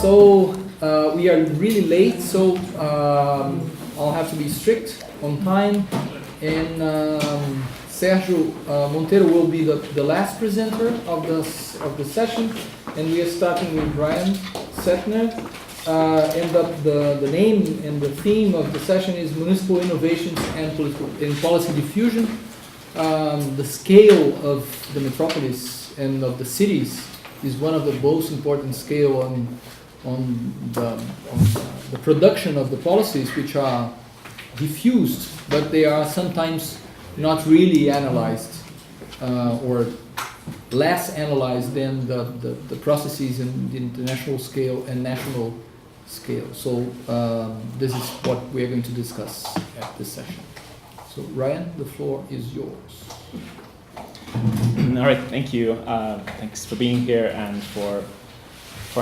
So we are really late, so I'll have to be strict on time. And Sergio Montero will be the last presenter of the session, and we are starting with Brian Centner. And the name and the theme of the session is Municipal Innovations and Policy Diffusion. The scale of the metropolis and of the cities is one of the most important scale on the production of the policies, which are diffused, but they are sometimes not really analyzed or less analyzed than the processes in the international scale and national scale. So this is what we are going to discuss at this session. So Ryan, the floor is yours. All right, thank you. Thanks for being here and for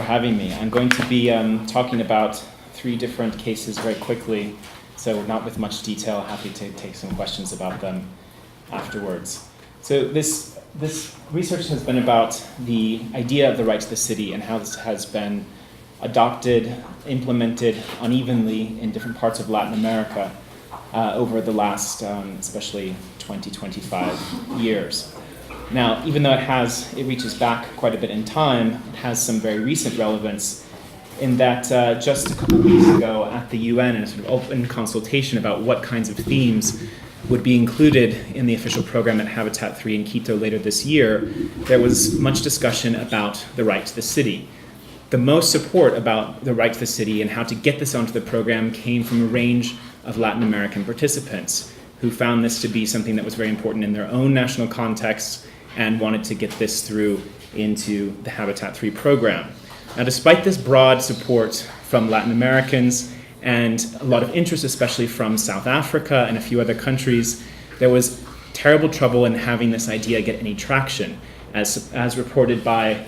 having me. I'm going to be talking about 3 different cases very quickly, so not with much detail. Happy to take some questions about them afterwards. So this research has been about the idea of the right to the city and how this has been adopted, implemented unevenly in different parts of Latin America over the last, especially 20-25 years. Now, even though it reaches back quite a bit in time, it has some very recent relevance in that just a couple of weeks ago at the UN, in a sort of open consultation about what kinds of themes would be included in the official program at Habitat 3 in Quito later this year, there was much discussion about the right to the city. The most support about the right to the city and how to get this onto the program came from a range of Latin American participants who found this to be something that was very important in their own national context and wanted to get this through into the Habitat 3 program. Now, despite this broad support from Latin Americans and a lot of interest, especially from South Africa and a few other countries, there was terrible trouble in having this idea get any traction, as reported by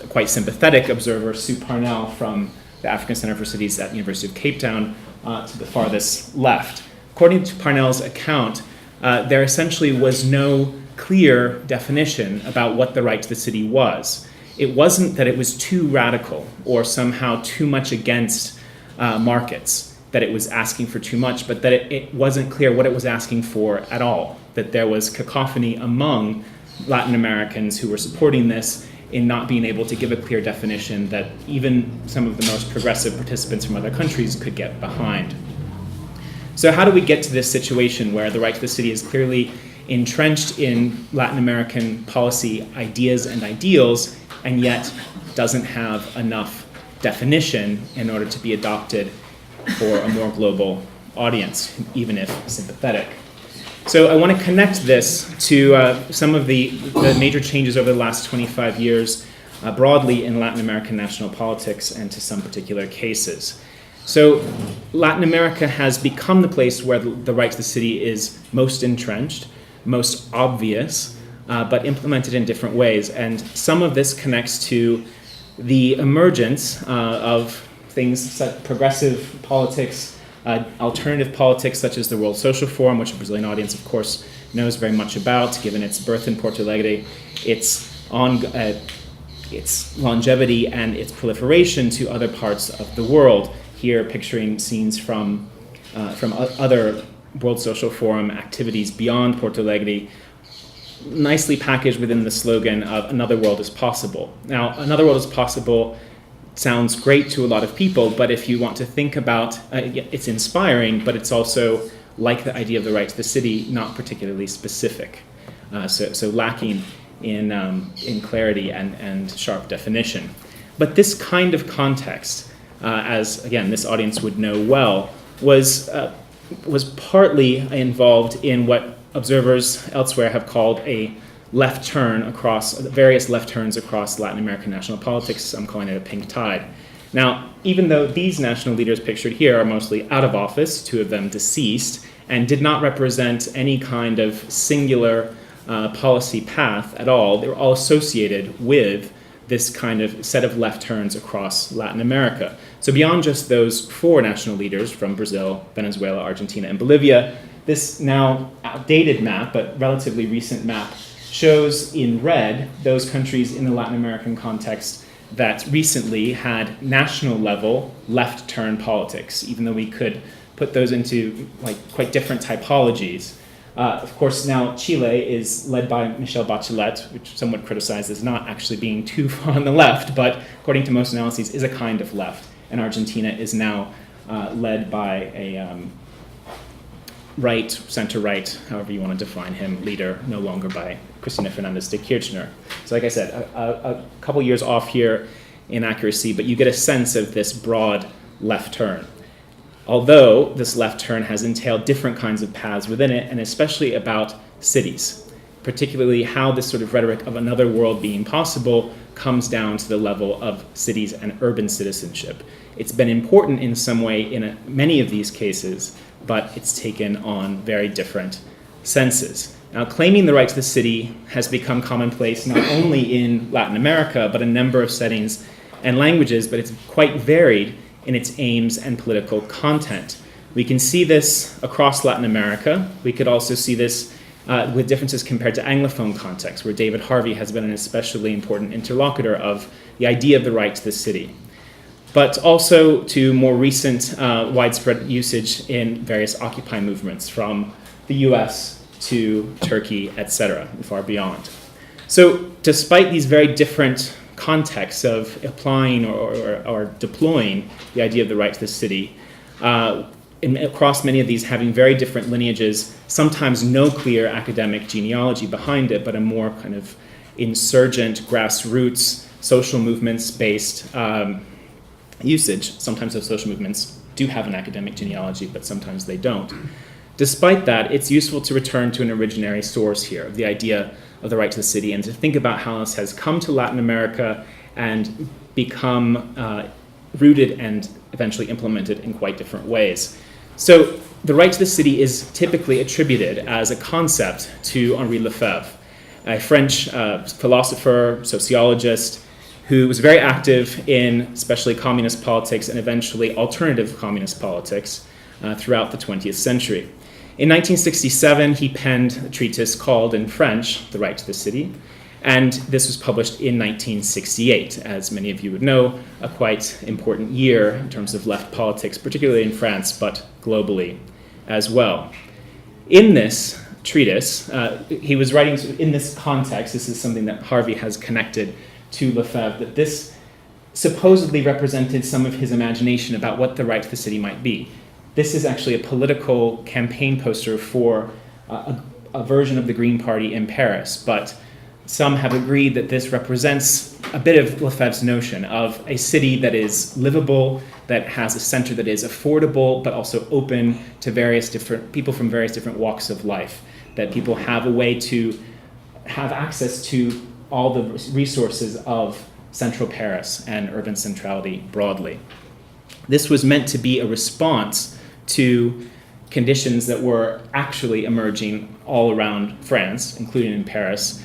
quite sympathetic observer Sue Parnell from the African Center for Cities at the University of Cape Town to the farthest left. According to Parnell's account, there essentially was no clear definition about what the right to the city was. It wasn't that it was too radical or somehow too much against markets, that it was asking for too much, but that it wasn't clear what it was asking for at all, that there was cacophony among Latin Americans who were supporting this in not being able to give a clear definition that even some of the most progressive participants from other countries could get behind. So how do we get to this situation where the right to the city is clearly entrenched in Latin American policy ideas and ideals, and yet doesn't have enough definition in order to be adopted for a more global audience, even if sympathetic? So I want to connect this to some of the major changes over the last 25 years broadly in Latin American national politics and to some particular cases. So Latin America has become the place where the right to the city is most entrenched, most obvious, but implemented in different ways. And some of this connects to the emergence of things such progressive politics, alternative politics such as the World Social Forum, which the Brazilian audience, of course, knows very much about, given its birth in Porto Alegre, its longevity and its proliferation to other parts of the world. Here, picturing scenes from other World Social Forum activities beyond Porto Alegre, nicely packaged within the slogan of "Another world is possible." Now, another world is possible sounds great to a lot of people, but if you want to think about, it's inspiring, but it's also, like the idea of the right to the city, not particularly specific. So lacking in clarity and sharp definition. But this kind of context, as again this audience would know well, was partly involved in what observers elsewhere have called a left turn across various left turns across Latin American national politics. I'm calling it a pink tide. Now, even though these national leaders pictured here are mostly out of office, 2 of them deceased, and did not represent any kind of singular policy path at all, they were all associated with this kind of set of left turns across Latin America. So beyond just those 4 national leaders from Brazil, Venezuela, Argentina, and Bolivia, this now outdated map, but relatively recent map, shows in red those countries in the Latin American context that recently had national level left turn politics, even though we could put those into like quite different typologies. Of course, now Chile is led by Michelle Bachelet, which some would criticize as not actually being too far on the left, but according to most analyses is a kind of left. And Argentina is now led by a right, center-right, however you want to define him, leader, no longer by Cristina Fernández de Kirchner. So like I said, a couple years off here in accuracy, but you get a sense of this broad left turn. Although this left turn has entailed different kinds of paths within it, and especially about cities, particularly how this sort of rhetoric of another world being possible comes down to the level of cities and urban citizenship. It's been important in some way in many of these cases, but it's taken on very different senses. Now, claiming the right to the city has become commonplace not only in Latin America, but a number of settings and languages, but it's quite varied in its aims and political content. We can see this across Latin America. We could also see this with differences compared to Anglophone contexts, where David Harvey has been an especially important interlocutor of the idea of the right to the city. But also to more recent widespread usage in various Occupy movements, from the US to Turkey, etc., and far beyond. So despite these very different contexts of applying or deploying the idea of the right to the city, across many of these having very different lineages, sometimes no clear academic genealogy behind it, but a more kind of insurgent, grassroots, social movements-based usage. Sometimes those social movements do have an academic genealogy, but sometimes they don't. Despite that, it's useful to return to an originary source here, of the idea of the right to the city, and to think about how this has come to Latin America and become rooted and eventually implemented in quite different ways. So the right to the city is typically attributed as a concept to Henri Lefebvre, a French philosopher, sociologist, who was very active in especially communist politics and eventually alternative communist politics throughout the 20th century. In 1967, he penned a treatise called, in French, The Right to the City, and this was published in 1968, as many of you would know, a quite important year in terms of left politics, particularly in France, but globally as well. In this treatise, he was writing in this context. This is something that Harvey has connected to Lefebvre, that this supposedly represented some of his imagination about what the right to the city might be. This is actually a political campaign poster for a version of the Green Party in Paris, but some have agreed that this represents a bit of Lefebvre's notion of a city that is livable, that has a center that is affordable, but also open to various different people from various different walks of life, that people have a way to have access to all the resources of central Paris and urban centrality broadly. This was meant to be a response to conditions that were actually emerging all around France, including in Paris,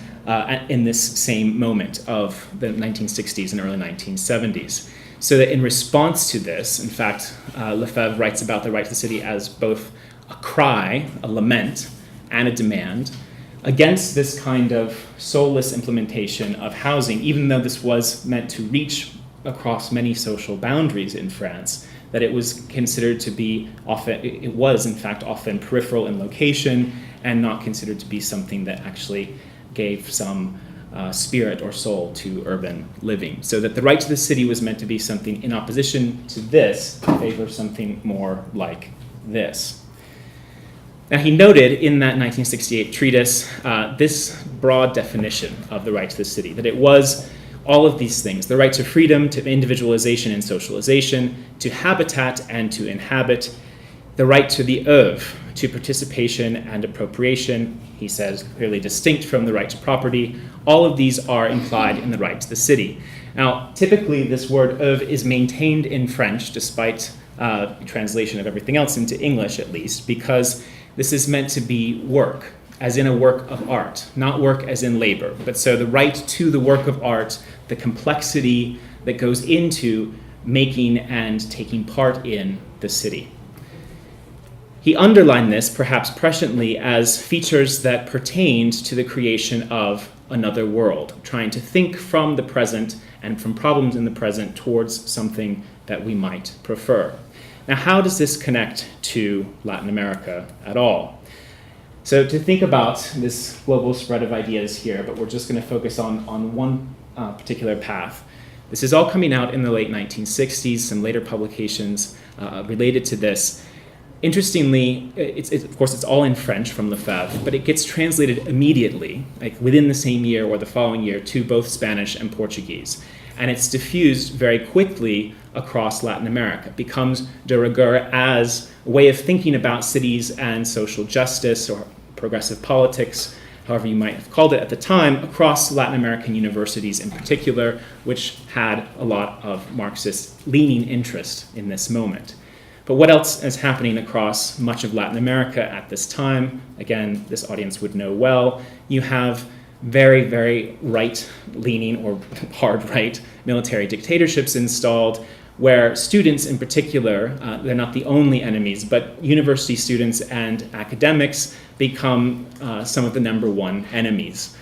in this same moment of the 1960s and early 1970s. So that in response to this, in fact, Lefebvre writes about the right to the city as both a cry, a lament, and a demand against this kind of soulless implementation of housing, even though this was meant to reach across many social boundaries in France, that it was considered to be it was in fact often peripheral in location and not considered to be something that actually gave some spirit or soul to urban living. So that the right to the city was meant to be something in opposition to this, in favor of something more like this. Now, he noted in that 1968 treatise this broad definition of the right to the city, that it was all of these things: the right to freedom, to individualization and socialization, to habitat and to inhabit, the right to the oeuvre, to participation and appropriation, he says, clearly distinct from the right to property. All of these are implied in the right to the city. Now, typically this word oeuvre is maintained in French, despite translation of everything else into English at least, because this is meant to be work, as in a work of art, not work as in labor. But so the right to the work of art, the complexity that goes into making and taking part in the city. He underlined this, perhaps presciently, as features that pertained to the creation of another world, trying to think from the present and from problems in the present towards something that we might prefer. Now, how does this connect to Latin America at all? So to think about this global spread of ideas here, but we're just going to focus on one particular path. This is all coming out in the late 1960s, some later publications related to this. Interestingly, of course, it's all in French from Lefebvre, but it gets translated immediately, like within the same year or the following year, to both Spanish and Portuguese. And it's diffused very quickly across Latin America. It becomes de rigueur as a way of thinking about cities and social justice or progressive politics, however you might have called it at the time, across Latin American universities in particular, which had a lot of Marxist leaning interest in this moment. But what else is happening across much of Latin America at this time? Again, this audience would know well. You have very, very right-leaning or hard-right military dictatorships installed, where students in particular, they're not the only enemies, but university students and academics become some of the number one enemies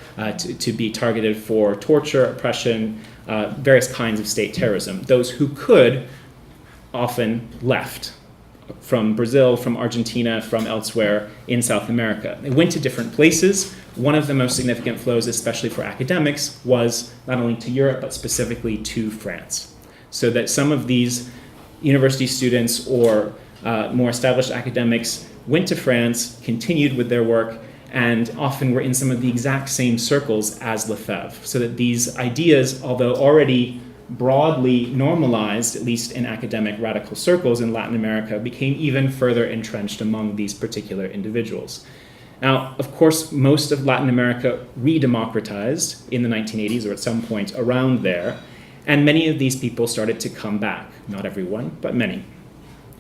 to be targeted for torture, oppression, various kinds of state terrorism. Those who could often left from Brazil, from Argentina, from elsewhere in South America. They went to different places. One of the most significant flows, especially for academics, was not only to Europe, but specifically to France. So that some of these university students or more established academics went to France, continued with their work, and often were in some of the exact same circles as Lefebvre. So that these ideas, although already broadly normalized, at least in academic radical circles in Latin America, became even further entrenched among these particular individuals. Now, of course, most of Latin America re-democratized in the 1980s or at some point around there, and many of these people started to come back. Not everyone, but many.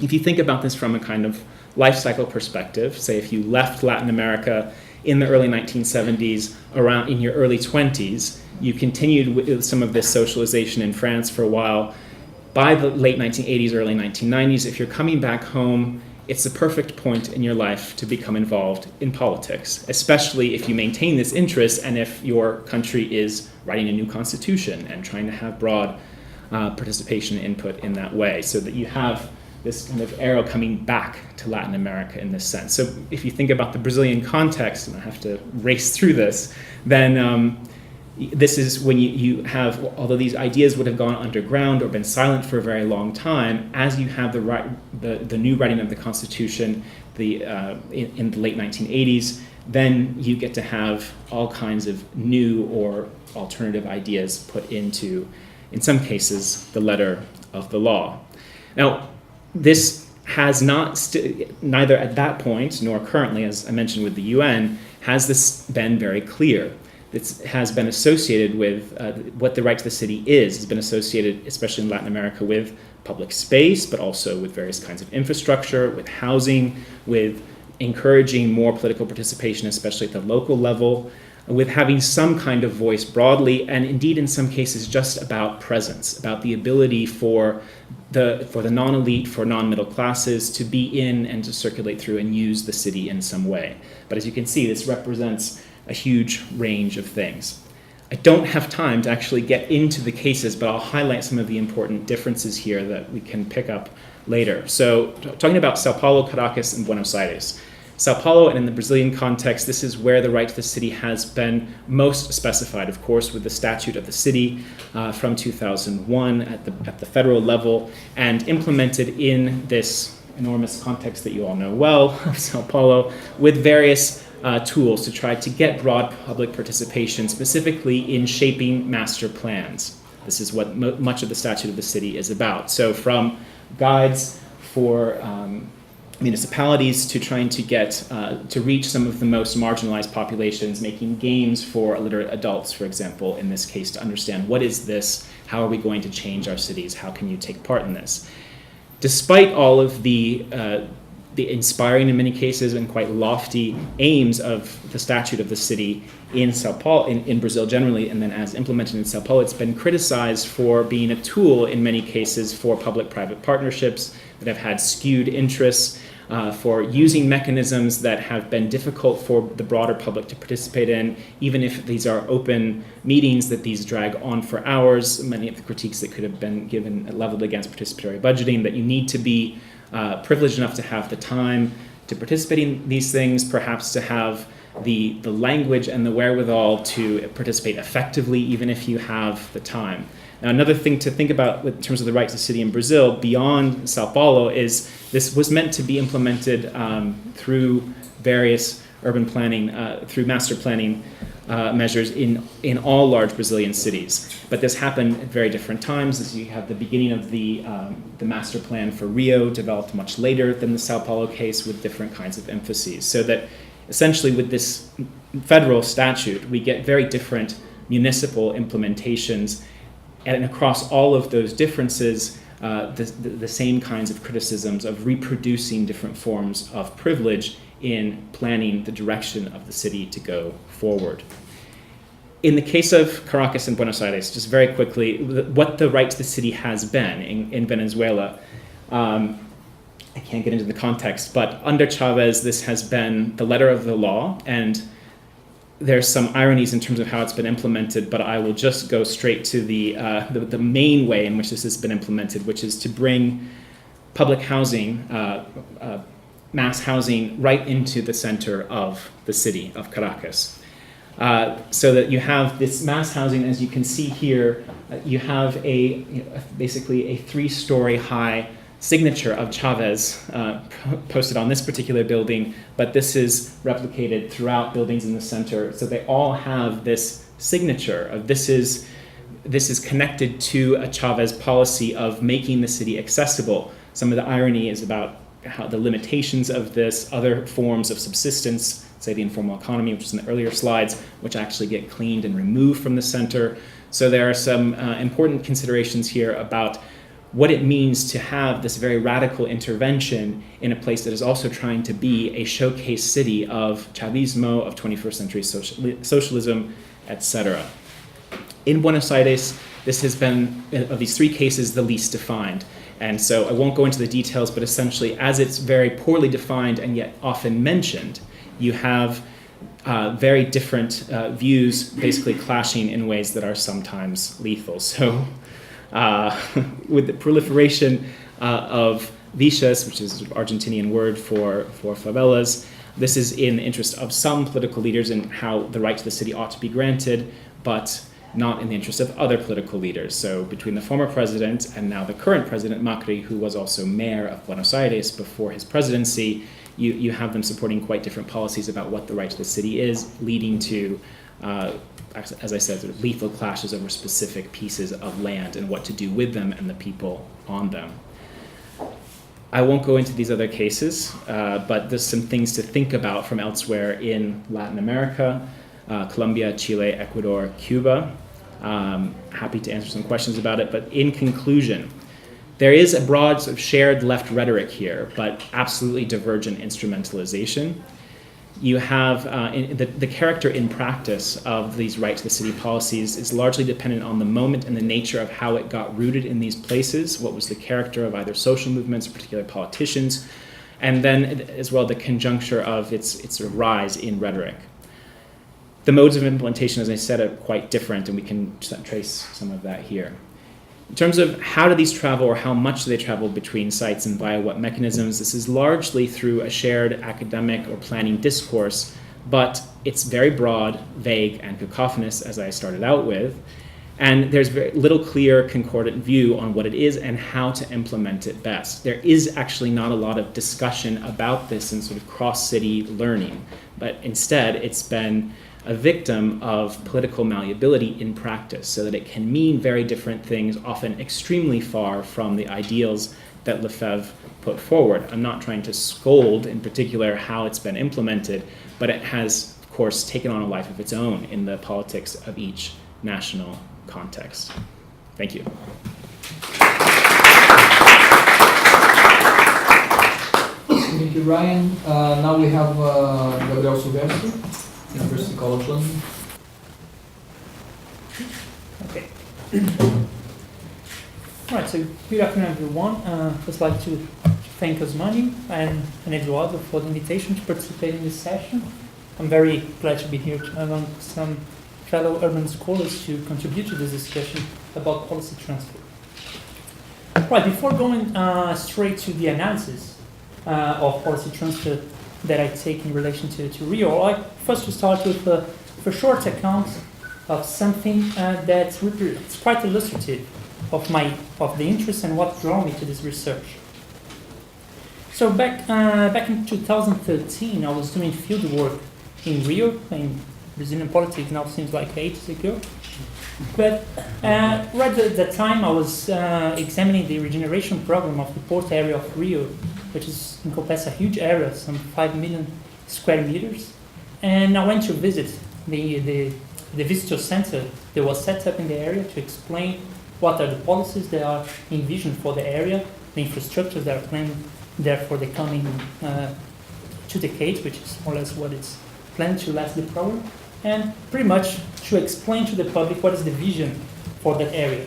If you think about this from a kind of life cycle perspective, say if you left Latin America in the early 1970s, around in your early 20s, you continued with some of this socialization in France for a while. By the late 1980s, early 1990s, if you're coming back home, it's the perfect point in your life to become involved in politics, especially if you maintain this interest and if your country is writing a new constitution and trying to have broad participation and input in that way, so that you have this kind of arrow coming back to Latin America in this sense. So if you think about the Brazilian context, and I have to race through this, then this is when you have, although these ideas would have gone underground or been silent for a very long time, as you have the new writing of the Constitution in the late 1980s, then you get to have all kinds of new or alternative ideas put into, in some cases, the letter of the law. Now, this has not, neither at that point nor currently, as I mentioned with the UN, has this been very clear. It has been associated with what the right to the city is. It's been associated, especially in Latin America, with public space, but also with various kinds of infrastructure, with housing, with encouraging more political participation, especially at the local level, with having some kind of voice broadly, and indeed in some cases just about presence, about the ability for the non-elite, for non-middle classes to be in and to circulate through and use the city in some way. But as you can see, this represents a huge range of things. I don't have time to actually get into the cases, but I'll highlight some of the important differences here that we can pick up later. So talking about Sao Paulo, Caracas, and Buenos Aires. Sao Paulo, and in the Brazilian context, this is where the right to the city has been most specified, of course, with the Statute of the City from 2001 at the federal level, and implemented in this enormous context that you all know well, of Sao Paulo, with various tools to try to get broad public participation, specifically in shaping master plans. This is what much of the Statute of the City is about. So from guides for municipalities to trying to get to reach some of the most marginalized populations, making games for illiterate adults, for example, in this case, to understand what is this, how are we going to change our cities, how can you take part in this. Despite all of the inspiring, in many cases, and quite lofty aims of the Statute of the City in Sao Paulo, in Brazil generally, and then as implemented in Sao Paulo, it's been criticized for being a tool, in many cases, for public-private partnerships that have had skewed interests, for using mechanisms that have been difficult for the broader public to participate in, even if these are open meetings that these drag on for hours. Many of the critiques that could have been leveled against participatory budgeting, that you need to be privileged enough to have the time to participate in these things, perhaps to have the language and the wherewithal to participate effectively, even if you have the time. Now, another thing to think about in terms of the right to the city in Brazil, beyond Sao Paulo, is this was meant to be implemented through various urban planning, through master planning measures in all large Brazilian cities. But this happened at very different times, as you have the beginning of the master plan for Rio, developed much later than the Sao Paulo case, with different kinds of emphases. So that essentially with this federal statute, we get very different municipal implementations, and across all of those differences, the same kinds of criticisms of reproducing different forms of privilege in planning the direction of the city to go forward. In the case of Caracas and Buenos Aires, just very quickly, what the right to the city has been in Venezuela, I can't get into the context, but under Chavez, this has been the letter of the law, and there's some ironies in terms of how it's been implemented, but I will just go straight to the main way in which this has been implemented, which is to bring public housing, mass housing, right into the center of the city of Caracas. So that you have this mass housing, as you can see here, you have basically a 3-story high signature of Chavez posted on this particular building, but this is replicated throughout buildings in the center. So they all have this signature of this is connected to a Chavez policy of making the city accessible. Some of the irony is about how the limitations of this, other forms of subsistence, say the informal economy, which is in the earlier slides, which actually get cleaned and removed from the center. So there are some important considerations here about what it means to have this very radical intervention in a place that is also trying to be a showcase city of Chavismo, of 21st century socialism, etc. In Buenos Aires, this has been, of these 3 cases, the least defined. And so I won't go into the details, but essentially, as it's very poorly defined and yet often mentioned, you have very different views basically clashing in ways that are sometimes lethal. So with the proliferation of villas, which is an Argentinian word for favelas, this is in the interest of some political leaders in how the right to the city ought to be granted, but not in the interest of other political leaders. So between the former president and now the current president, Macri, who was also mayor of Buenos Aires before his presidency, you have them supporting quite different policies about what the right to the city is, leading to as I said, sort of lethal clashes over specific pieces of land and what to do with them and the people on them. I won't go into these other cases, but there's some things to think about from elsewhere in Latin America, Colombia, Chile, Ecuador, Cuba. Happy to answer some questions about it, but in conclusion, there is a broad sort of shared left rhetoric here, but absolutely divergent instrumentalization. You have the character in practice of these right to the city policies is largely dependent on the moment and the nature of how it got rooted in these places, what was the character of either social movements or particular politicians, and then as well the conjuncture of its sort of rise in rhetoric. The modes of implementation, as I said, are quite different, and we can trace some of that here. In terms of how do these travel or how much do they travel between sites and via what mechanisms, this is largely through a shared academic or planning discourse, but it's very broad, vague, and cacophonous, as I started out with, and there's very little clear concordant view on what it is and how to implement it best. There is actually not a lot of discussion about this in sort of cross-city learning, but instead it's been a victim of political malleability in practice, so that it can mean very different things, often extremely far from the ideals that Lefebvre put forward. I'm not trying to scold in particular how it's been implemented, but it has, of course, taken on a life of its own in the politics of each national context. Thank you. Thank you, Ryan. Now we have Gabriel Silvestre, University College London. Okay. All right, so good afternoon, everyone. Just like to thank Osmani and Eduardo for the invitation to participate in this session. I'm very glad to be here among some fellow urban scholars to contribute to this discussion about policy transfer. Right, before going straight to the analysis of policy transfer that I take in relation to Rio, I'd like first to start with a short account of something that's quite illustrative of the interest and what drew me to this research. So back in 2013, I was doing field work in Rio, in Brazilian politics. Now seems like ages ago. But right at that time, I was examining the regeneration program of the port area of Rio, which encompasses a huge area, some 5 million square meters. And I went to visit the visitor center that was set up in the area to explain what are the policies that are envisioned for the area, the infrastructures that are planned there for the coming 2 decades, which is more or less what it's planned to last the program, and pretty much to explain to the public what is the vision for that area.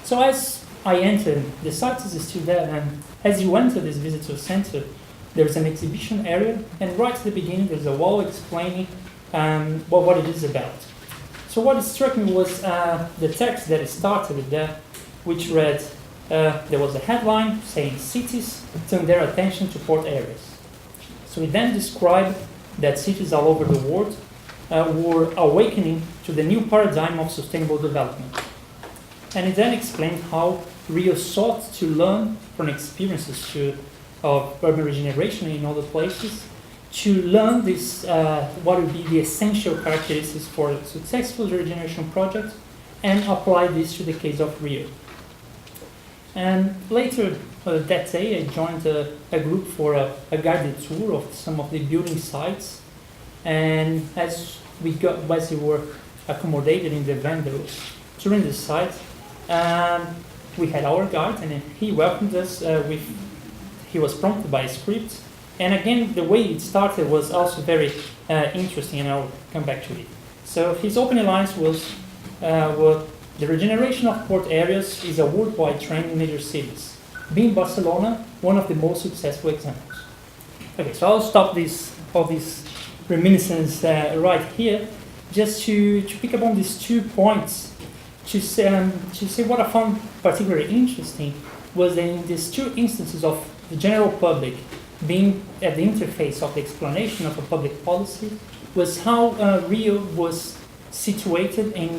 So as I entered, the site is still there, and as you enter this visitor center, there's an exhibition area, and right at the beginning there's a wall explaining what it is about. So what struck me was the text that started there, which read, there was a headline saying cities turn their attention to port areas. So it then described that cities all over the world were awakening to the new paradigm of sustainable development. And it then explained how Rio sought to learn from experiences of urban regeneration in other places, to learn this, what would be the essential characteristics for a successful regeneration project, and apply this to the case of Rio. And later that day, I joined a group for a guided tour of some of the building sites. And as we were accommodated in the van that was touring the site, we had our guide, and he welcomed us. He was prompted by a script. And again, the way it started was also very interesting, and I'll come back to it. So his opening lines was, the regeneration of port areas is a worldwide trend in major cities, being Barcelona one of the most successful examples. Okay, so I'll stop all these reminiscences right here, just to pick up on these 2 points, to say what I found particularly interesting was that in these 2 instances of the general public being at the interface of the explanation of a public policy, was how Rio was situated in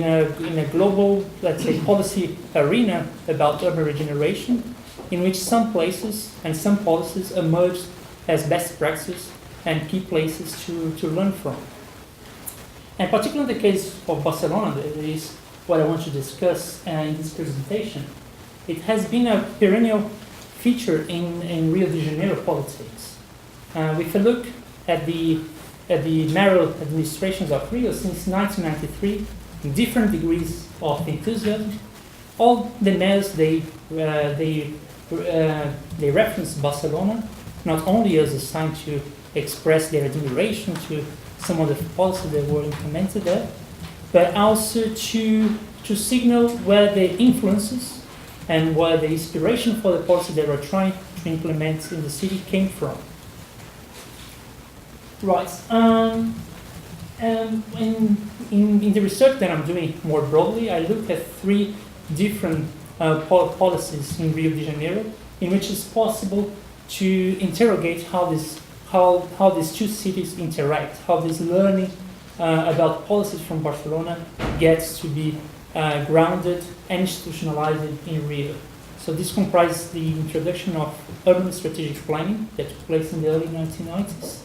a global, let's say, policy arena about urban regeneration, in which some places and some policies emerged as best practices and key places to learn from. And particularly in the case of Barcelona, that is what I want to discuss in this presentation, it has been a perennial feature in Rio de Janeiro politics. If you look at the mayoral administrations of Rio since 1993, in different degrees of enthusiasm, all the mayors they reference Barcelona not only as a sign to express their admiration to some of the policies that were implemented there, but also to signal where the influences and where the inspiration for the policy they were trying to implement in the city came from. Right. In the research that I'm doing more broadly, I look at 3 different policies in Rio de Janeiro, in which it's possible to interrogate how these 2 cities interact, how this learning about policies from Barcelona gets to be grounded and institutionalized in Rio. So this comprises the introduction of urban strategic planning that took place in the early 1990s,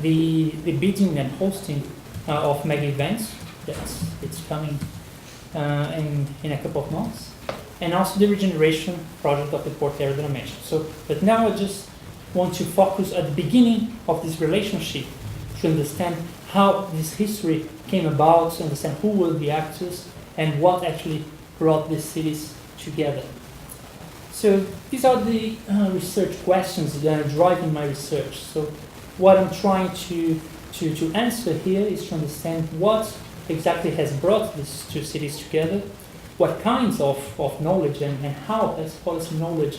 the bidding and hosting of mega events, it's coming in a couple of months, and also the regeneration project of the port area that I mentioned. But now I just want to focus at the beginning of this relationship to understand how this history came about, to understand who were the actors, and what actually brought these cities together. So these are the research questions that are driving my research. So what I'm trying to answer here is to understand what exactly has brought these 2 cities together, what kinds of knowledge and how has policy knowledge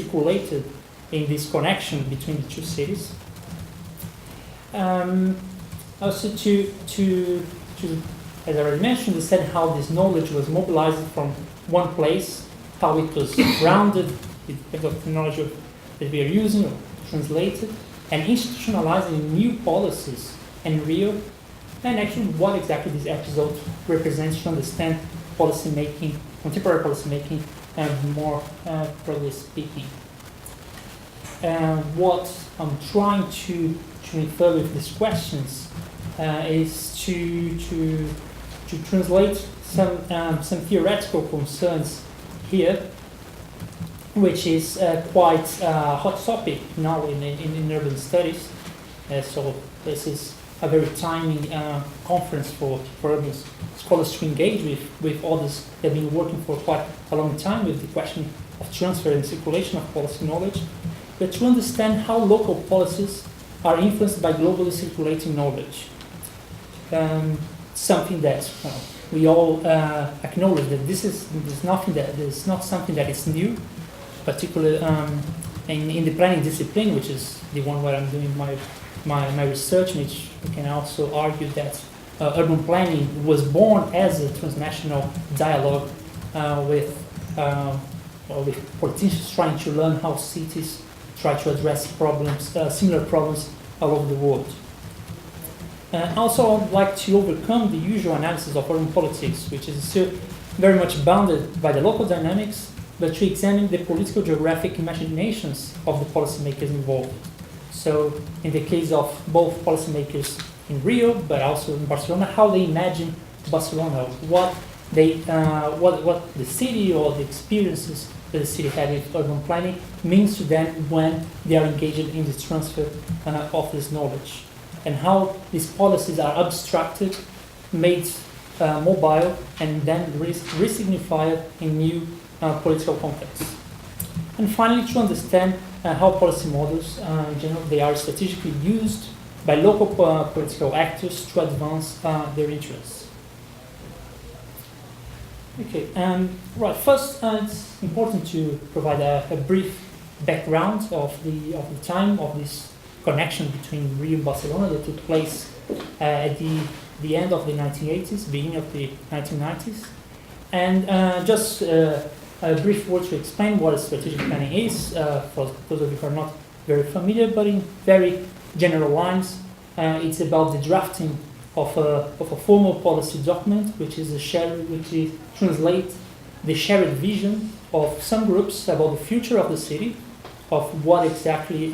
circulated in this connection between the two cities. Also to, as I already mentioned, we said how this knowledge was mobilized from one place, how it was grounded with the knowledge that we are using or translated, and institutionalizing new policies in Rio, and actually what exactly this episode represents to understand policy making, contemporary policy making, and more broadly speaking. What I'm trying to infer with these questions is to translate some theoretical concerns here, which is quite a hot topic now in urban studies. So this is a very timely conference for urban scholars to engage with others that have been working for quite a long time with the question of transfer and circulation of policy knowledge, but to understand how local policies are influenced by globally circulating knowledge. Something that we all acknowledge that this is not something that is new, particularly in the planning discipline, which is the one where I'm doing my research, in which we can also argue that urban planning was born as a transnational dialogue with politicians trying to learn how cities try to address problems, similar problems all over the world. Also, I'd like to overcome the usual analysis of urban politics, which is still very much bounded by the local dynamics, but to examine the political geographic imaginations of the policymakers involved. So, in the case of both policymakers in Rio, but also in Barcelona, how they imagine Barcelona, what the city or the experiences that the city had with urban planning means to them when they are engaged in the transfer of this knowledge, and how these policies are abstracted, made mobile, and then resignified in new political contexts. And finally, to understand how policy models, in general, they are strategically used by local political actors to advance their interests. Okay, right. First, it's important to provide a brief background of the time of this connection between Rio and Barcelona that took place at the end of the 1980s, beginning of the 1990s, and just a brief word to explain what strategic planning is for those of you who are not very familiar, but in very general lines, it's about the drafting of a formal policy document, which translates the shared vision of some groups about the future of the city, of what exactly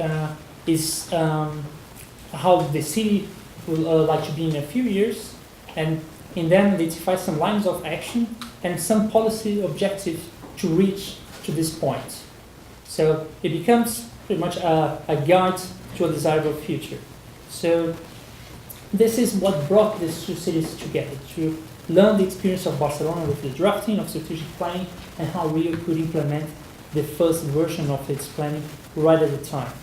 is how the city will like to be in a few years, and then identify some lines of action and some policy objectives to reach to this point. So it becomes pretty much a guide to a desirable future. So this is what brought these two cities together, to learn the experience of Barcelona with the drafting of strategic planning and how Rio could implement the first version of its planning right at the time.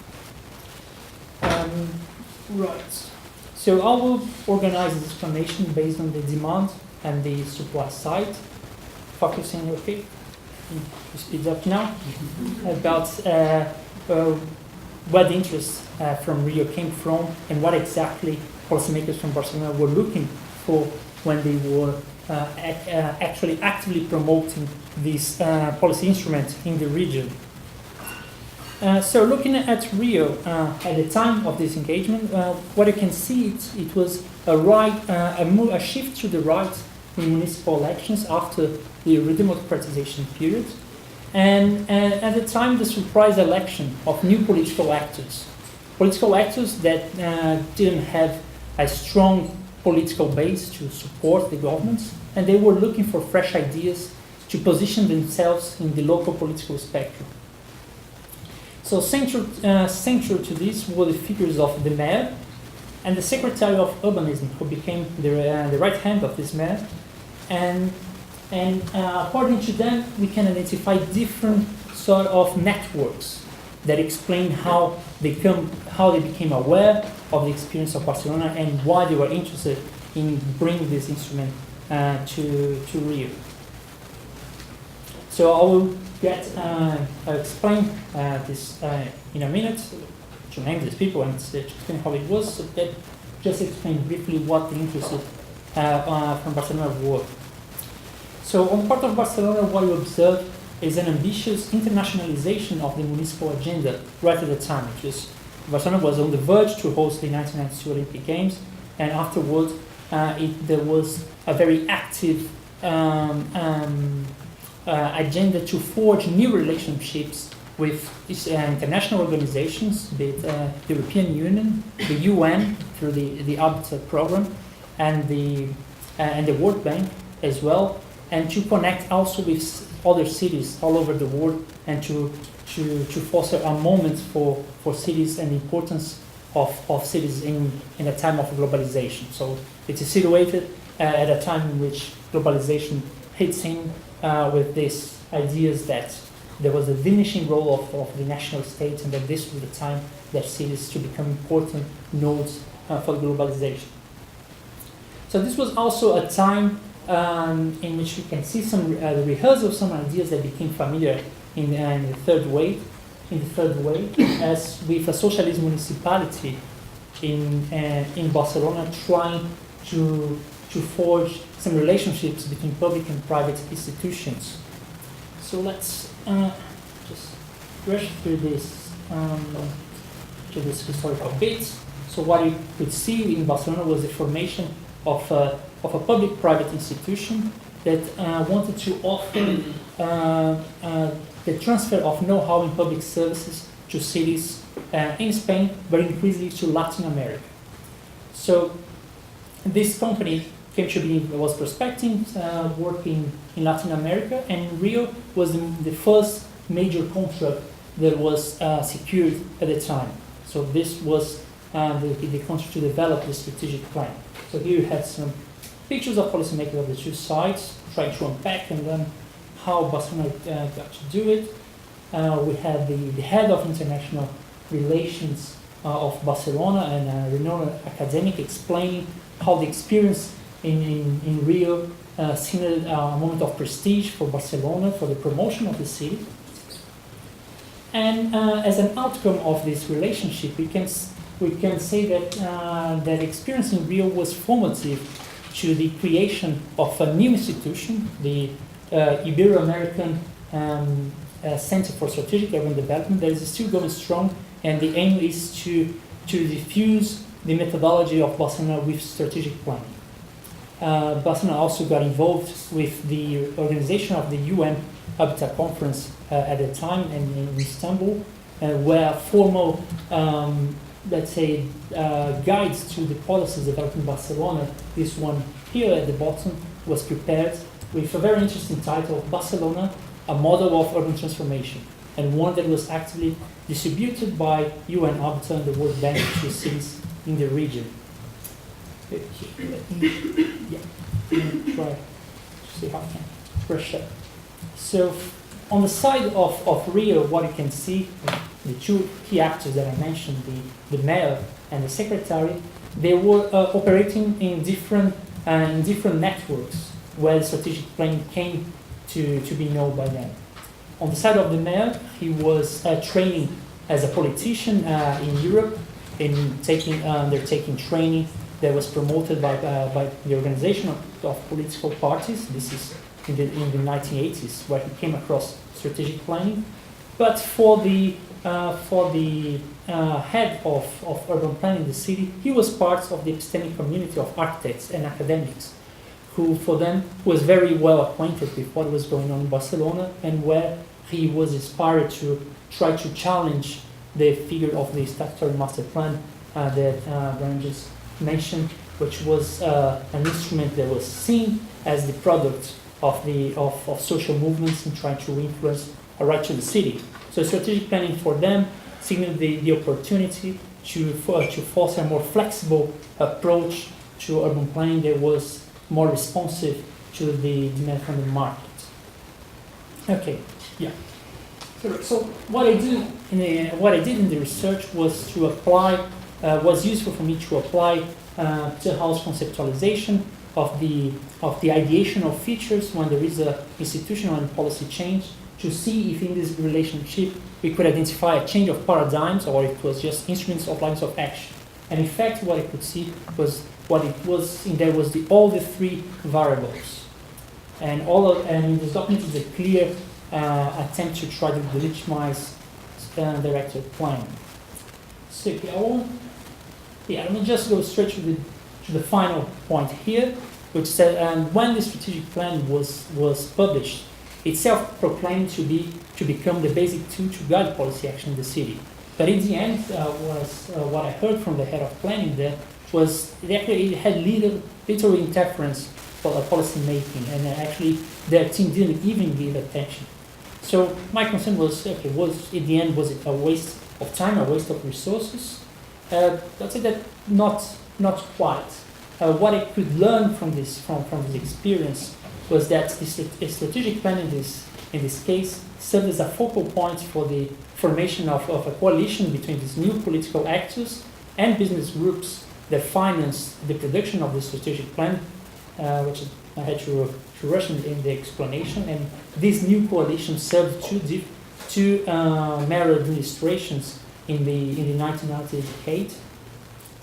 Right. So I will organize this explanation based on the demand and the supply side, focusing, okay, speed up now, about where the interest from Rio came from and what exactly policymakers from Barcelona were looking for when they were actually actively promoting this policy instrument in the region. So looking at Rio at the time of this engagement, what you can see it was a shift to the right in municipal elections after the redemocratization period, and at the time the surprise election of new political actors that didn't have a strong political base to support the governments, and they were looking for fresh ideas to position themselves in the local political spectrum. So central to this were the figures of the mayor and the secretary of urbanism, who became the right hand of this mayor, and according to them, we can identify different sort of networks that explain how they became aware of the experience of Barcelona and why they were interested in bringing this instrument to Rio. So I will I'll explain this in a minute, to name these people and to explain how it was. So that just explain briefly what the interests from Barcelona were. So on the part of Barcelona, what you observe is an ambitious internationalization of the municipal agenda right at the time. Barcelona was on the verge to host the 1992 Olympic Games, and afterwards there was a very active agenda to forge new relationships with international organizations, be it the European Union, the UN through the Habitat program, and the World Bank as well, and to connect also with other cities all over the world, and to foster a moment for cities and the importance of cities in a time of globalization. So it is situated at a time in which globalization hits in with these ideas that there was a diminishing role of the national states, and that this was the time that cities should become important nodes for globalization. So this was also a time in which we can see some the rehearsal of some ideas that became familiar in the third wave, as with a socialist municipality in Barcelona trying to forge some relationships between public and private institutions. So let's just rush through this historical bit. So what you could see in Barcelona was the formation of a public-private institution that wanted to offer the transfer of know-how in public services to cities in Spain, but increasingly to Latin America. So this company came to be, was prospecting, working in Latin America, and Rio was the first major contract that was secured at the time. So this was the contract to develop the strategic plan. So here you had some pictures of policymakers of the two sides, trying to unpack and learn how Barcelona got to do it. We had the head of international relations of Barcelona and a renowned academic explaining how the experience in Rio signaled a moment of prestige for Barcelona, for the promotion of the city. And as an outcome of this relationship, we can say that that experience in Rio was formative to the creation of a new institution, the Ibero-American Center for Strategic Urban Development, that is still going strong, and the aim is to diffuse the methodology of Barcelona with strategic planning. Barcelona also got involved with the organization of the UN Habitat Conference at the time in Istanbul, where formal, let's say, guides to the policies developed in Barcelona, this one here at the bottom, was prepared with a very interesting title, Barcelona, a Model of Urban Transformation, and one that was actively distributed by UN Habitat and the World Bank to cities in the region. Let me try to see how I can brush up. So on the side of Rio, what you can see, the two key actors that I mentioned, the mayor and the secretary, they were operating in different networks where the strategic planning came to be known by them. On the side of the mayor, he was training as a politician in Europe, taking training that was promoted by the organization of political parties. This is in the 1980s, where he came across strategic planning. But for the head of urban planning in the city, he was part of the epistemic community of architects and academics, who for them was very well acquainted with what was going on in Barcelona, and where he was inspired to try to challenge the figure of the statutory master plan that Brian just mentioned, which was an instrument that was seen as the product of social movements and trying to influence a right to the city. So strategic planning for them signaled the opportunity to foster a more flexible approach to urban planning that was more responsive to the demand from the market. Okay, yeah. So what I did in the research was to apply, was useful for me to apply to house conceptualization of the ideation of features when there is a institutional and policy change, to see if in this relationship we could identify a change of paradigms or it was just instruments of lines of action. And in fact, what I could see was what it was in there was all the three variables. And and this document is a clear attempt to try to legitimize directed planning. So let me just go straight to the final point here, which said, when the strategic plan was published, it self-proclaimed to become the basic tool to guide policy action in the city. But in the end, what I heard from the head of planning there was it had little interference for policy making, and actually their team didn't even give attention. So my concern was, in the end, was it a waste of time, a waste of resources? I'd say that not quite. What I could learn from this experience was that the strategic plan in this case served as a focal point for the formation of a coalition between these new political actors and business groups that financed the production of the strategic plan, which I had to rush in the explanation. And this new coalition served two mayor administrations in the 1990 decade.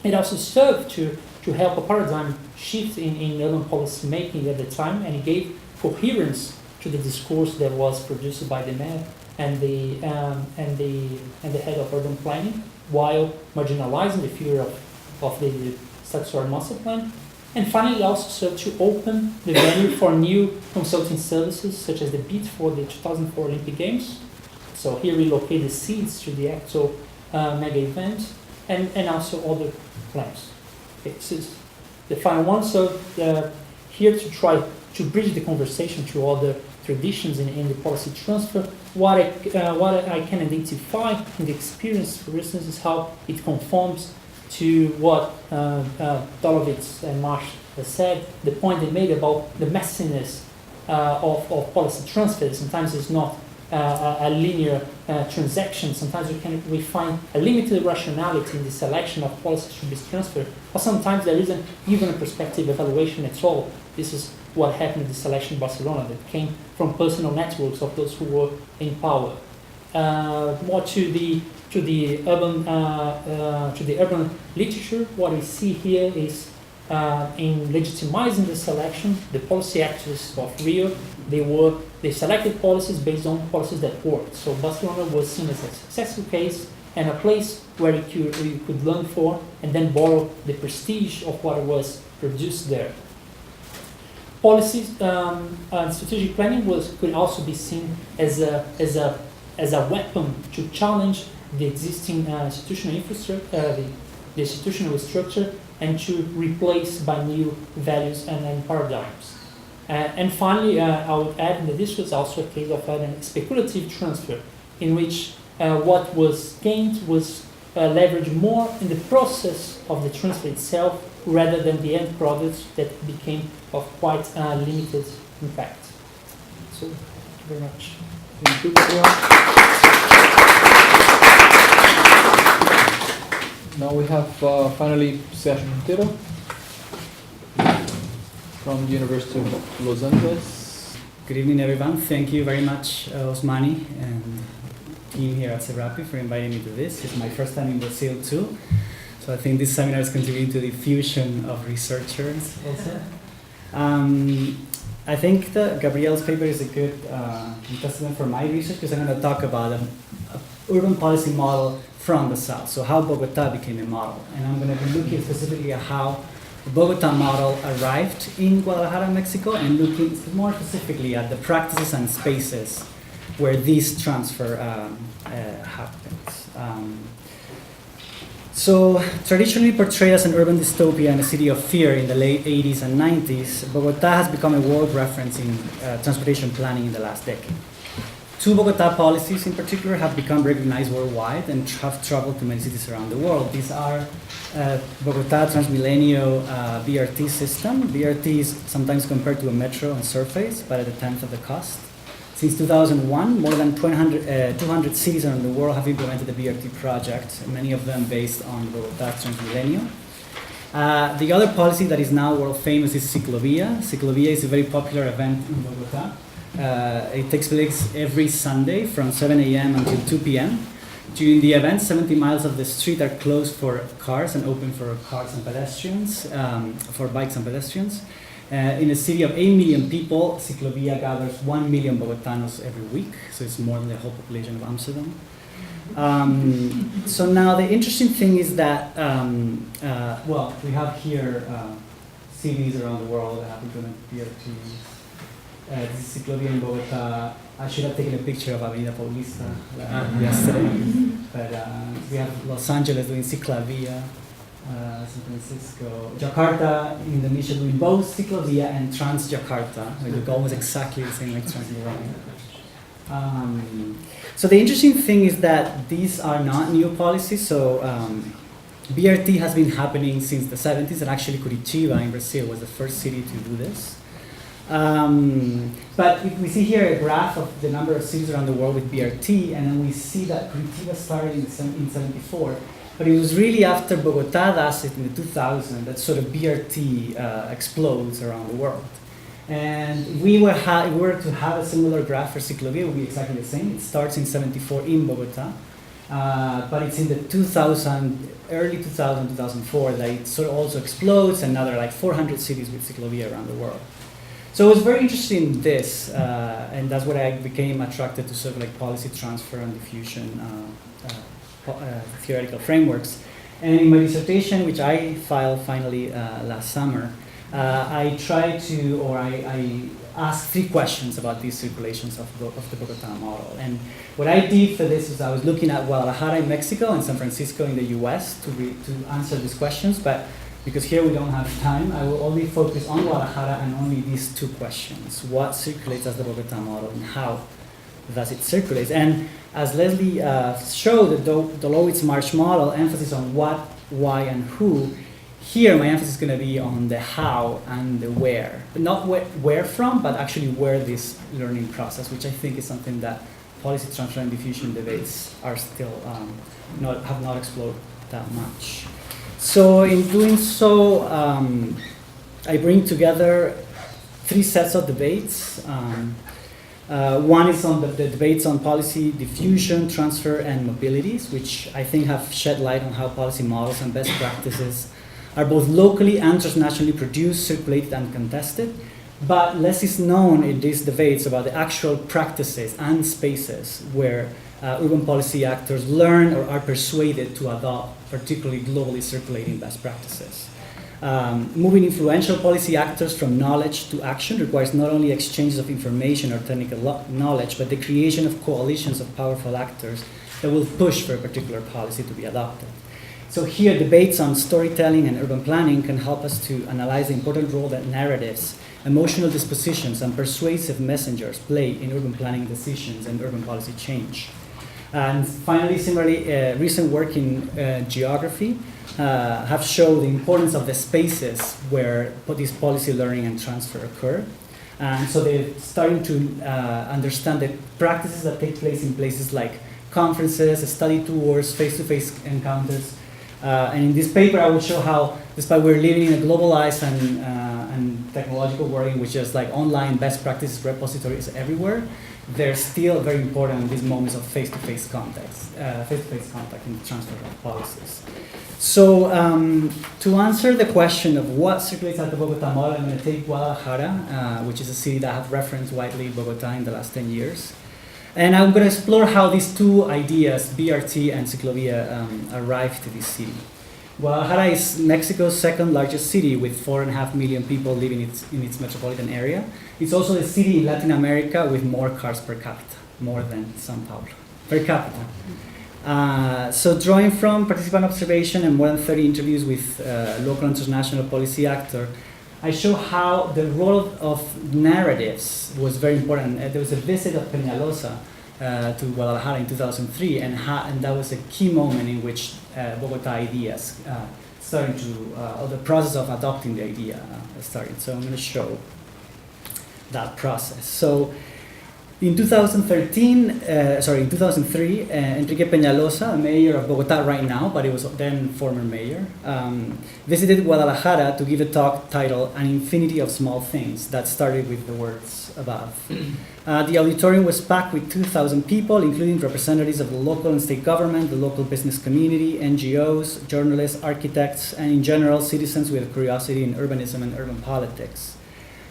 It also served to help a paradigm shift in urban policy making at the time, and it gave coherence to the discourse that was produced by the mayor and the head of urban planning, while marginalizing the figure of the statutory master plan. And finally, it also served to open the venue for new consulting services, such as the bid for the 2004 Olympic Games. So here we locate the seeds to the actual mega event, and also other plans. Okay, this is the final one. So here to try to bridge the conversation to other traditions in the policy transfer, what I can identify in the experience, for instance, is how it conforms to what Dolovitz and Marsh said, the point they made about the messiness of policy transfer. Sometimes it's not a linear transaction. Sometimes we find a limited rationality in the selection of policies to be transferred, or sometimes there isn't even a prospective evaluation at all. This is what happened in the selection in Barcelona, that came from personal networks of those who were in power. More to the urban literature, what we see here is in legitimizing the selection, the policy actors of Rio, they selected policies based on policies that worked. So Barcelona was seen as a successful case and a place where you could learn for and then borrow the prestige of what was produced there. Policies and strategic planning could also be seen as a weapon to challenge the existing institutional infrastructure, the institutional structure, and to replace by new values and paradigms. And finally, I would add that this was also a case of a speculative transfer, in which what was gained was leveraged more in the process of the transfer itself, rather than the end products that became of quite limited impact. So, thank you very much. Thank you, Gabriel. Now we have finally Sergio Montero from the University of Los Angeles. Good evening, everyone. Thank you very much, Osmani and team here at Serapi for inviting me to this. It's my first time in Brazil too. So I think this seminar is contributing to the fusion of researchers also. I think that Gabriel's paper is a good testament for my research, because I'm going to talk about an urban policy model from the south, so how Bogota became a model. And I'm going to be looking specifically at how the Bogota model arrived in Guadalajara, Mexico, and looking more specifically at the practices and spaces where this transfer happens. So, traditionally portrayed as an urban dystopia and a city of fear in the late 80s and 90s, Bogota has become a world reference in transportation planning in the last decade. Two Bogota policies in particular have become recognized worldwide and have traveled to many cities around the world. These are Bogota Transmilenio BRT system. BRT is sometimes compared to a metro on surface, but at a tenth of the cost. Since 2001, more than 200 cities around the world have implemented the BRT project, many of them based on Bogota Transmilenio. The other policy that is now world famous is Ciclovia. Ciclovia is a very popular event in Bogota, It takes place every Sunday from 7 a.m. until 2 p.m. During the event, 70 miles of the street are closed for cars and open for cars and pedestrians, for bikes and pedestrians. In a city of 8 million people, Ciclovia gathers 1 million Bogotanos every week, so it's more than the whole population of Amsterdam. So now the interesting thing is that, well, we have here cities around the world that have implemented BRT. This is Ciclovia in Bogota. I should have taken a picture of Avenida Paulista yesterday, but we have Los Angeles doing Ciclavia, San Francisco, Jakarta, Indonesia doing both Ciclovia and Transjakarta. They go almost exactly the same like Transjakarta. So the interesting thing is that these are not new policies. So BRT has been happening since the 70s, and actually Curitiba in Brazil was the first city to do this. But if we see here a graph of the number of cities around the world with BRT, and then we see that Curitiba started in 74, but it was really after Bogota does it in the 2000 that sort of BRT explodes around the world. And if we were to have a similar graph for Ciclovia, it would be exactly the same. It starts in 74 in Bogota, but it's in the early 2000, 2004 that it sort of also explodes, and now there are like 400 cities with Ciclovia around the world. So it was very interesting this, and that's what I became attracted to sort of like policy transfer and diffusion theoretical frameworks. And in my dissertation, which I filed finally last summer, I tried to, or I asked 3 questions about these circulations of the Bogota model. And what I did for this is I was looking at Guadalajara in Mexico and San Francisco in the US to answer these questions, but because here we don't have time, I will only focus on Guadalajara and only these 2 questions. What circulates as the Bogota model and how does it circulate? And as Leslie showed, the Dolowitz-Marsh model, emphasis on what, why, and who. Here, my emphasis is going to be on the how and the where. Not where from, but actually where this learning process, which I think is something that policy transfer and diffusion debates are still have not explored that much. So in doing so, I bring together 3 sets of debates. One is on the debates on policy diffusion, transfer, and mobilities, which I think have shed light on how policy models and best practices are both locally and transnationally produced, circulated, and contested. But less is known in these debates about the actual practices and spaces where urban policy actors learn or are persuaded to adopt particularly globally circulating best practices. Moving influential policy actors from knowledge to action requires not only exchanges of information or technical knowledge, but the creation of coalitions of powerful actors that will push for a particular policy to be adopted. So here, debates on storytelling and urban planning can help us to analyze the important role that narratives, emotional dispositions, and persuasive messengers play in urban planning decisions and urban policy change. And finally, similarly, recent work in geography have shown the importance of the spaces where this policy learning and transfer occur. And so they're starting to understand the practices that take place in places like conferences, study tours, face-to-face encounters. And in this paper, I will show how, despite we're living in a globalized and technological world in which there's like online best practices repositories everywhere, they're still very important in these moments of face-to-face contact in the transfer of policies. So to answer the question of what circulates at the Bogota model, I'm going to take Guadalajara, which is a city that I've referenced widely Bogota in the last 10 years. And I'm going to explore how these 2 ideas, BRT and Ciclovia, arrived to this city. Guadalajara is Mexico's 2nd largest city with 4.5 million people living in its metropolitan area. It's also the city in Latin America with more cars per capita, more than São Paulo, per capita. So drawing from participant observation and more than 30 interviews with local and international policy actors, I show how the role of narratives was very important. There was a visit of Peñalosa to Guadalajara in 2003, and that was a key moment in which Bogota ideas started to, or the process of adopting the idea started. So I'm going to show that process. So In 2003, Enrique Peñalosa, the mayor of Bogotá right now, but he was then former mayor, visited Guadalajara to give a talk titled An Infinity of Small Things that started with the words above. The auditorium was packed with 2,000 people, including representatives of the local and state government, the local business community, NGOs, journalists, architects, and in general, citizens with a curiosity in urbanism and urban politics.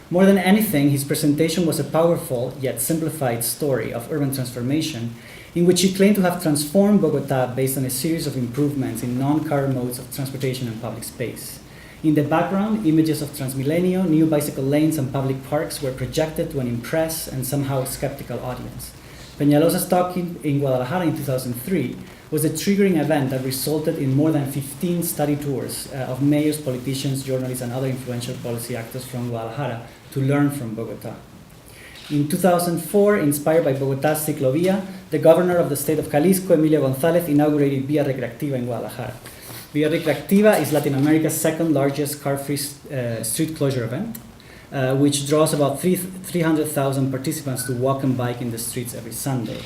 More than anything, his presentation was a powerful yet simplified story of urban transformation in which he claimed to have transformed Bogotá based on a series of improvements in non-car modes of transportation and public space. In the background, images of Transmilenio, new bicycle lanes, and public parks were projected to an impressed and somehow skeptical audience. Peñalosa's talk in Guadalajara in 2003 was a triggering event that resulted in more than 15 study tours of mayors, politicians, journalists, and other influential policy actors from Guadalajara to learn from Bogotá. In 2004, inspired by Bogotá's ciclovia, the governor of the state of Jalisco, Emilio González, inaugurated Vía Recreativa in Guadalajara. Vía Recreativa is Latin America's second largest car-free street closure event, which draws about 300,000 participants to walk and bike in the streets every Sunday.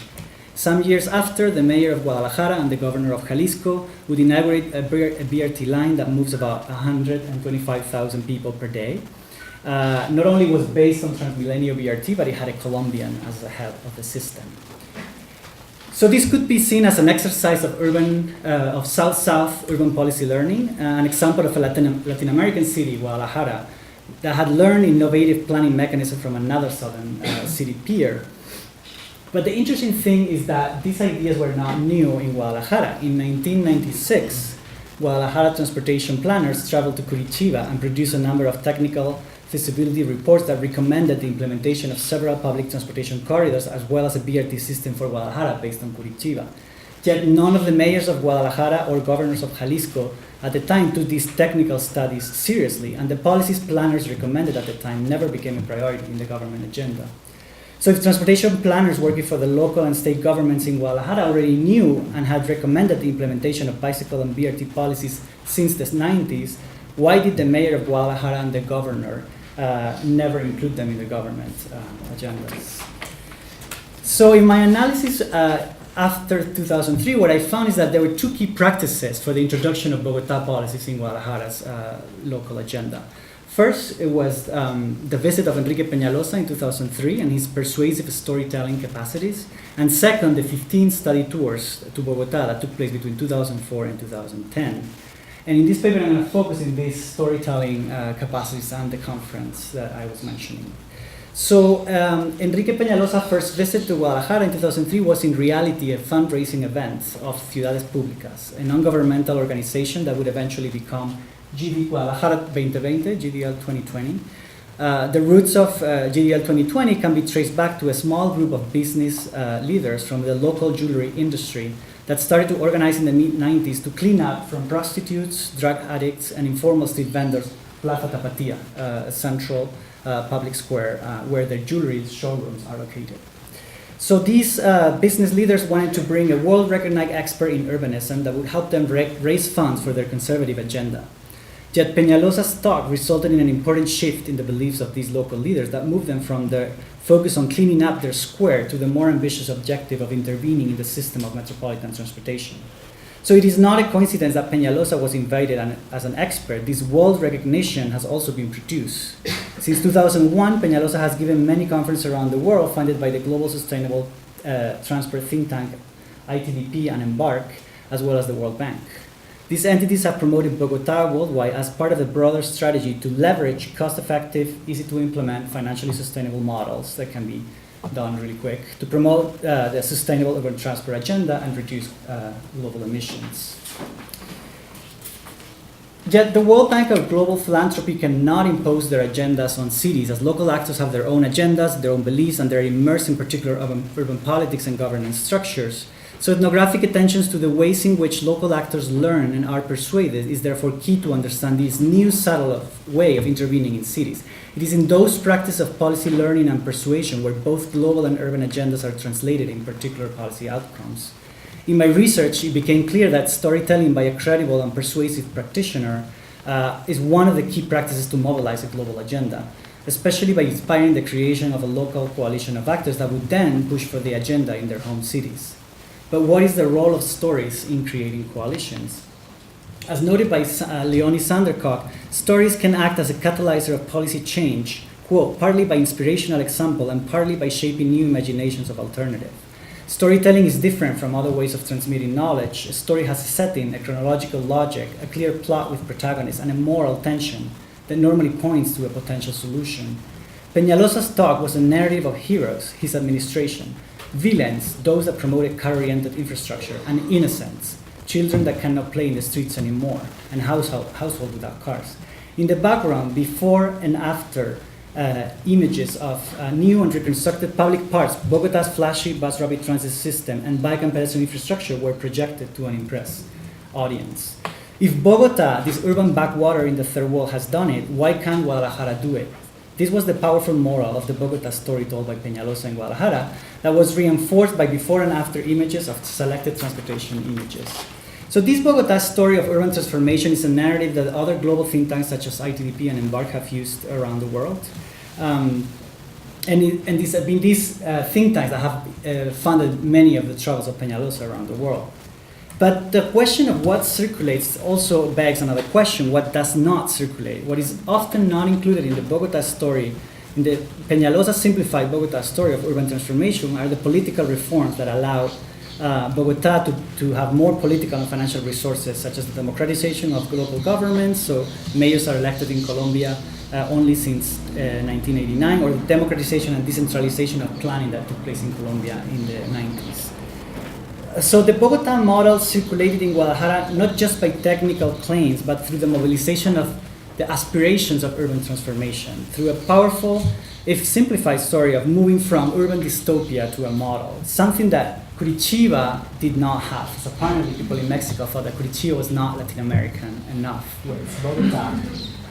Some years after, the mayor of Guadalajara and the governor of Jalisco would inaugurate a BRT line that moves about 125,000 people per day. Not only was based on Transmilenio BRT, but it had a Colombian as the head of the system. So this could be seen as an exercise of South-South urban policy learning, an example of a Latin American city, Guadalajara, that had learned innovative planning mechanism from another southern city peer. But the interesting thing is that these ideas were not new in Guadalajara. In 1996, Guadalajara transportation planners traveled to Curitiba and produced a number of technical feasibility reports that recommended the implementation of several public transportation corridors as well as a BRT system for Guadalajara based on Curitiba. Yet none of the mayors of Guadalajara or governors of Jalisco at the time took these technical studies seriously, and the policies planners recommended at the time never became a priority in the government agenda. So if transportation planners working for the local and state governments in Guadalajara already knew and had recommended the implementation of bicycle and BRT policies since the 90s, why did the mayor of Guadalajara and the governor never include them in the government agendas? So in my analysis after 2003, what I found is that there were two key practices for the introduction of Bogotá policies in Guadalajara's local agenda. First, it was the visit of Enrique Peñalosa in 2003 and his persuasive storytelling capacities. And second, the 15 study tours to Bogotá that took place between 2004 and 2010. And in this paper, I'm going to focus on these storytelling capacities and the conference that I was mentioning. So Enrique Peñalosa's first visit to Guadalajara in 2003 was in reality a fundraising event of Ciudades Públicas, a non-governmental organization that would eventually become Guadalajara 2020, GDL 2020. The roots of GDL 2020 can be traced back to a small group of business leaders from the local jewelry industry that started to organize in the mid-90s to clean up from prostitutes, drug addicts, and informal street vendors Plaza Tapatia, a central public square where their jewelry showrooms are located. So these business leaders wanted to bring a world-recognized expert in urbanism that would help them raise funds for their conservative agenda. Yet Peñalosa's talk resulted in an important shift in the beliefs of these local leaders that moved them from the focus on cleaning up their square to the more ambitious objective of intervening in the system of metropolitan transportation. So it is not a coincidence that Peñalosa was invited as an expert. This world recognition has also been produced. Since 2001, Peñalosa has given many conferences around the world funded by the Global Sustainable Transport think tank ITDP and Embark, as well as the World Bank. These entities have promoted Bogotá worldwide as part of a broader strategy to leverage cost-effective, easy-to-implement, financially sustainable models that can be done really quick to promote the sustainable urban transport agenda and reduce global emissions. Yet the World Bank or global philanthropy cannot impose their agendas on cities, as local actors have their own agendas, their own beliefs, and they're immersed in particular urban politics and governance structures. So ethnographic attentions to the ways in which local actors learn and are persuaded is therefore key to understand this new subtle way of intervening in cities. It is in those practices of policy learning and persuasion where both global and urban agendas are translated in particular policy outcomes. In my research, it became clear that storytelling by a credible and persuasive practitioner is one of the key practices to mobilize a global agenda. especially by inspiring the creation of a local coalition of actors that would then push for the agenda in their home cities. But what is the role of stories in creating coalitions? As noted by Leonie Sandercock, stories can act as a catalyzer of policy change, quote, partly by inspirational example and partly by shaping new imaginations of alternative. Storytelling is different from other ways of transmitting knowledge. A story has a setting, a chronological logic, a clear plot with protagonists, and a moral tension that normally points to a potential solution. Peñalosa's talk was a narrative of heroes, his administration, villains, those that promoted car-oriented infrastructure, and innocents, children that cannot play in the streets anymore, and household without cars. In the background, before and after images of new and reconstructed public parks, Bogota's flashy bus rapid transit system, and bike and pedestrian infrastructure were projected to an impressed audience. If Bogota, this urban backwater in the third world, has done it, why can't Guadalajara do it? This was the powerful moral of the Bogota story told by Peñalosa in Guadalajara that was reinforced by before and after images of selected transportation images. So this Bogota story of urban transformation is a narrative that other global think tanks such as ITDP and Embark have used around the world. And these have been these think tanks that have funded many of the travels of Peñalosa around the world. But the question of what circulates also begs another question: what does not circulate? What is often not included in the Bogota story, in the Peñalosa simplified Bogota story of urban transformation, are the political reforms that allow Bogota to have more political and financial resources, such as the democratization of local governments. So mayors are elected in Colombia only since 1989, or the democratization and decentralization of planning that took place in Colombia in the 90s. So the Bogota model circulated in Guadalajara not just by technical claims, but through the mobilization of the aspirations of urban transformation, through a powerful, if simplified story of moving from urban dystopia to a model, something that Curitiba did not have. So apparently people in Mexico thought that Curitiba was not Latin American enough, whereas Bogota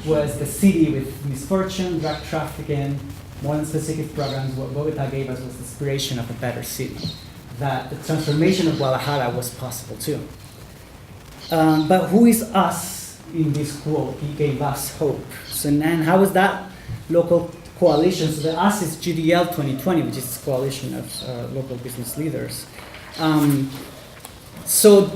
was the city with misfortune, drug trafficking, more than specific programs. What Bogota gave us was the inspiration of a better city, that the transformation of Guadalajara was possible too. But who is us in this quote? He gave us hope. So then how was that local coalition? So the us is GDL 2020, which is a coalition of local business leaders. So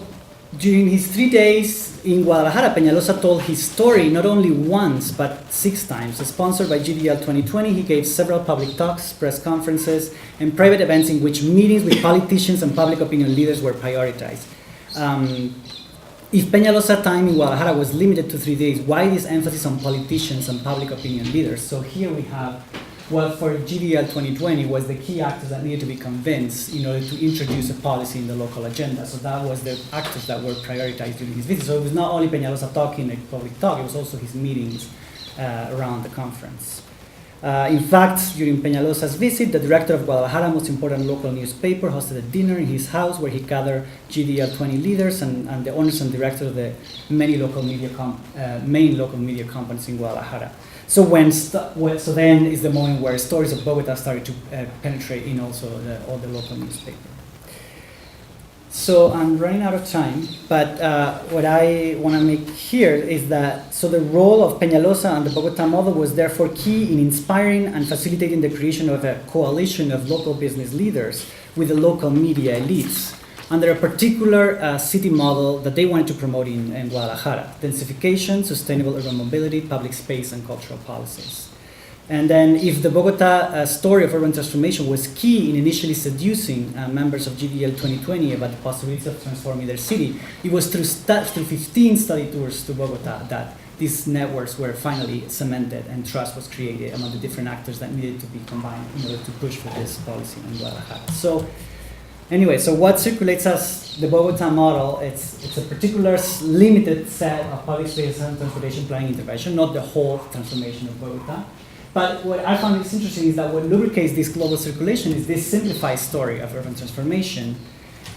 during his 3 days in Guadalajara, Peñalosa told his story not only once, but 6 times. Sponsored by GDL 2020, he gave several public talks, press conferences, and private events in which meetings with politicians and public opinion leaders were prioritized. If Peñalosa's time in Guadalajara was limited to 3 days, why this emphasis on politicians and public opinion leaders? So here we have what for GDL 2020 was the key actors that needed to be convinced in order to introduce a policy in the local agenda. So that was the actors that were prioritized during his visit. So it was not only Peñalosa talking a public talk, it was also his meetings around the conference. In fact, during Peñalosa's visit, the director of Guadalajara, most important local newspaper, hosted a dinner in his house where he gathered GDL 20 leaders and the owners and directors of the many local media main local media companies in Guadalajara. So so then is the moment where stories of Bogota started to penetrate in also all the local newspaper. So I'm running out of time, but what I want to make here is that, so the role of Peñalosa and the Bogota model was therefore key in inspiring and facilitating the creation of a coalition of local business leaders with the local media elites under a particular city model that they wanted to promote in Guadalajara: densification, sustainable urban mobility, public space, and cultural policies. And then if the Bogota story of urban transformation was key in initially seducing members of GDL 2020 about the possibilities of transforming their city, it was through 15 study tours to Bogota that these networks were finally cemented and trust was created among the different actors that needed to be combined in order to push for this policy in Guadalajara. So anyway, so what circulates as the Bogota model, it's a particular limited set of public space and transportation planning intervention, not the whole transformation of Bogota. But what I found is interesting is that what lubricates this global circulation is this simplified story of urban transformation.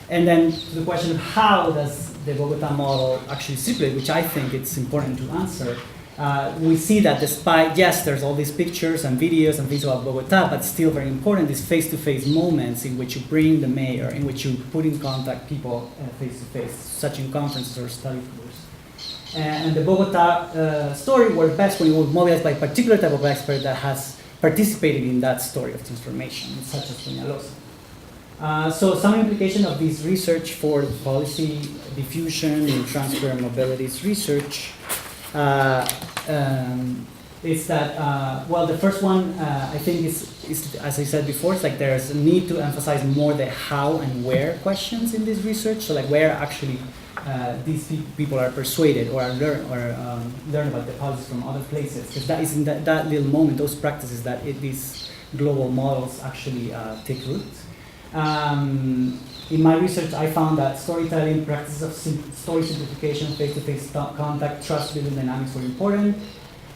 And then the question of how does the Bogota model actually circulate, which I think it's important to answer. We see that despite, yes, there's all these pictures and videos and things about Bogota, but still very important is face-to-face moments in which you bring the mayor, in which you put in contact people face-to-face, such in conferences or study tours. And the Bogota story worked best when it was mobilized by a particular type of expert that has participated in that story of transformation, such as Peñalosa. So some implication of this research for policy diffusion and transfer and mobilities research is that, well, the first one I think is, as I said before, it's like there's a need to emphasize more the how and where questions in this research. So like where actually these people are persuaded or learn about the policies from other places. Because that is in that little moment, those practices that these global models actually take root. In my research, I found that storytelling, practices of story simplification, face-to-face contact, trust-building dynamics were important.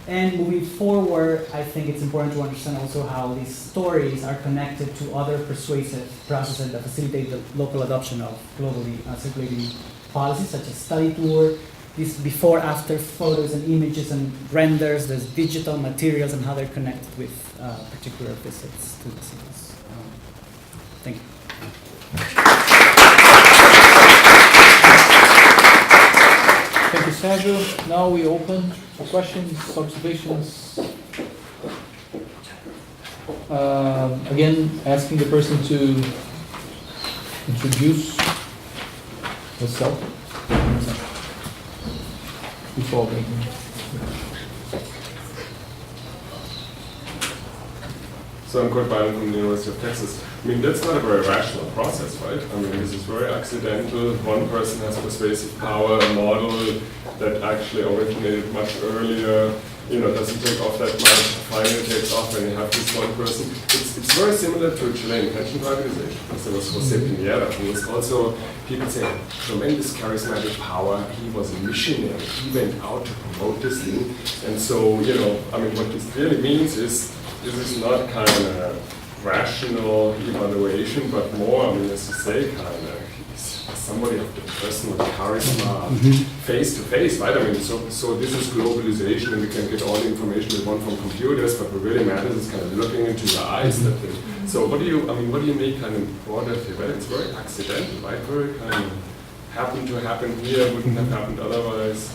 And moving forward, I think it's important to understand also how these stories are connected to other persuasive processes that facilitate the local adoption of globally circulating policies, such as study tour, these before-after photos and images and renders, there's digital materials and how they're connected with particular visits to the cities. Thank you. Thank you, Sergio. Now we open for questions, observations. Again, asking the person to introduce herself before making. So I'm Kurt Byron from the University of Texas. I mean, that's not a very rational process, right? I mean, this is very accidental. One person has persuasive power, a model that actually originated much earlier, doesn't take off that much, finally takes off when you have this one person. It's very similar to a Chilean pension privatization, because there was Jose Pineda, who was also, people say, tremendous charismatic power. He was a missionary. He went out to promote this thing. And so, I mean, what this really means is, this is not kind of rational evaluation, but more, I mean, as you say, kind of somebody of the personal charisma, face to face, right? I mean, so this is globalization, and we can get all the information we want from computers, but what really matters is kind of looking into your eyes. So what do you make kind of broader here? Well, it's very accidental, right? Very kind of happened to happen here, wouldn't have happened otherwise.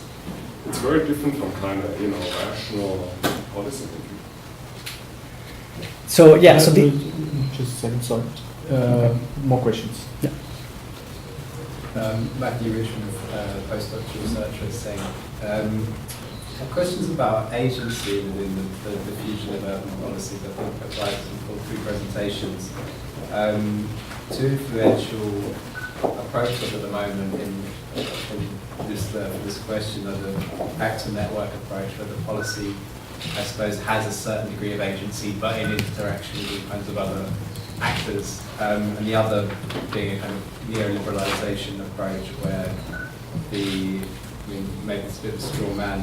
It's very different from kind of, rational policy thinking. So yeah, just a second, sorry. More questions. Yeah. Matthew Richmond, postdoctoral researcher, saying, questions about agency within the diffusion of urban policies. I think applies to all three presentations. Two influential approaches at the moment in this question are the actor network approach, where the policy, I suppose, has a certain degree of agency, but in interaction with all kinds of other actors, and the other being a kind of neoliberalization approach, where maybe it's a bit of a straw man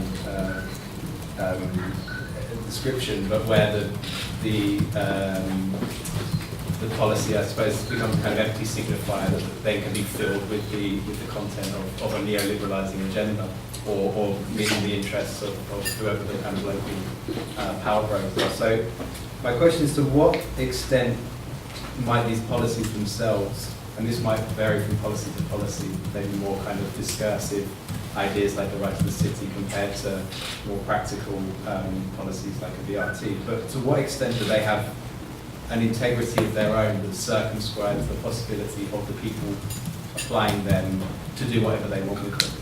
description, but where the policy, I suppose, becomes a kind of empty signifier that then can be filled with the content of a neoliberalizing agenda, or meeting the interests of whoever the kind of local power brokers are. So my question is, to what extent might these policies themselves, and this might vary from policy to policy, maybe more kind of discursive ideas like the right to the city compared to more practical policies like a BRT, but to what extent do they have an integrity of their own that circumscribes the possibility of the people applying them to do whatever they want with them?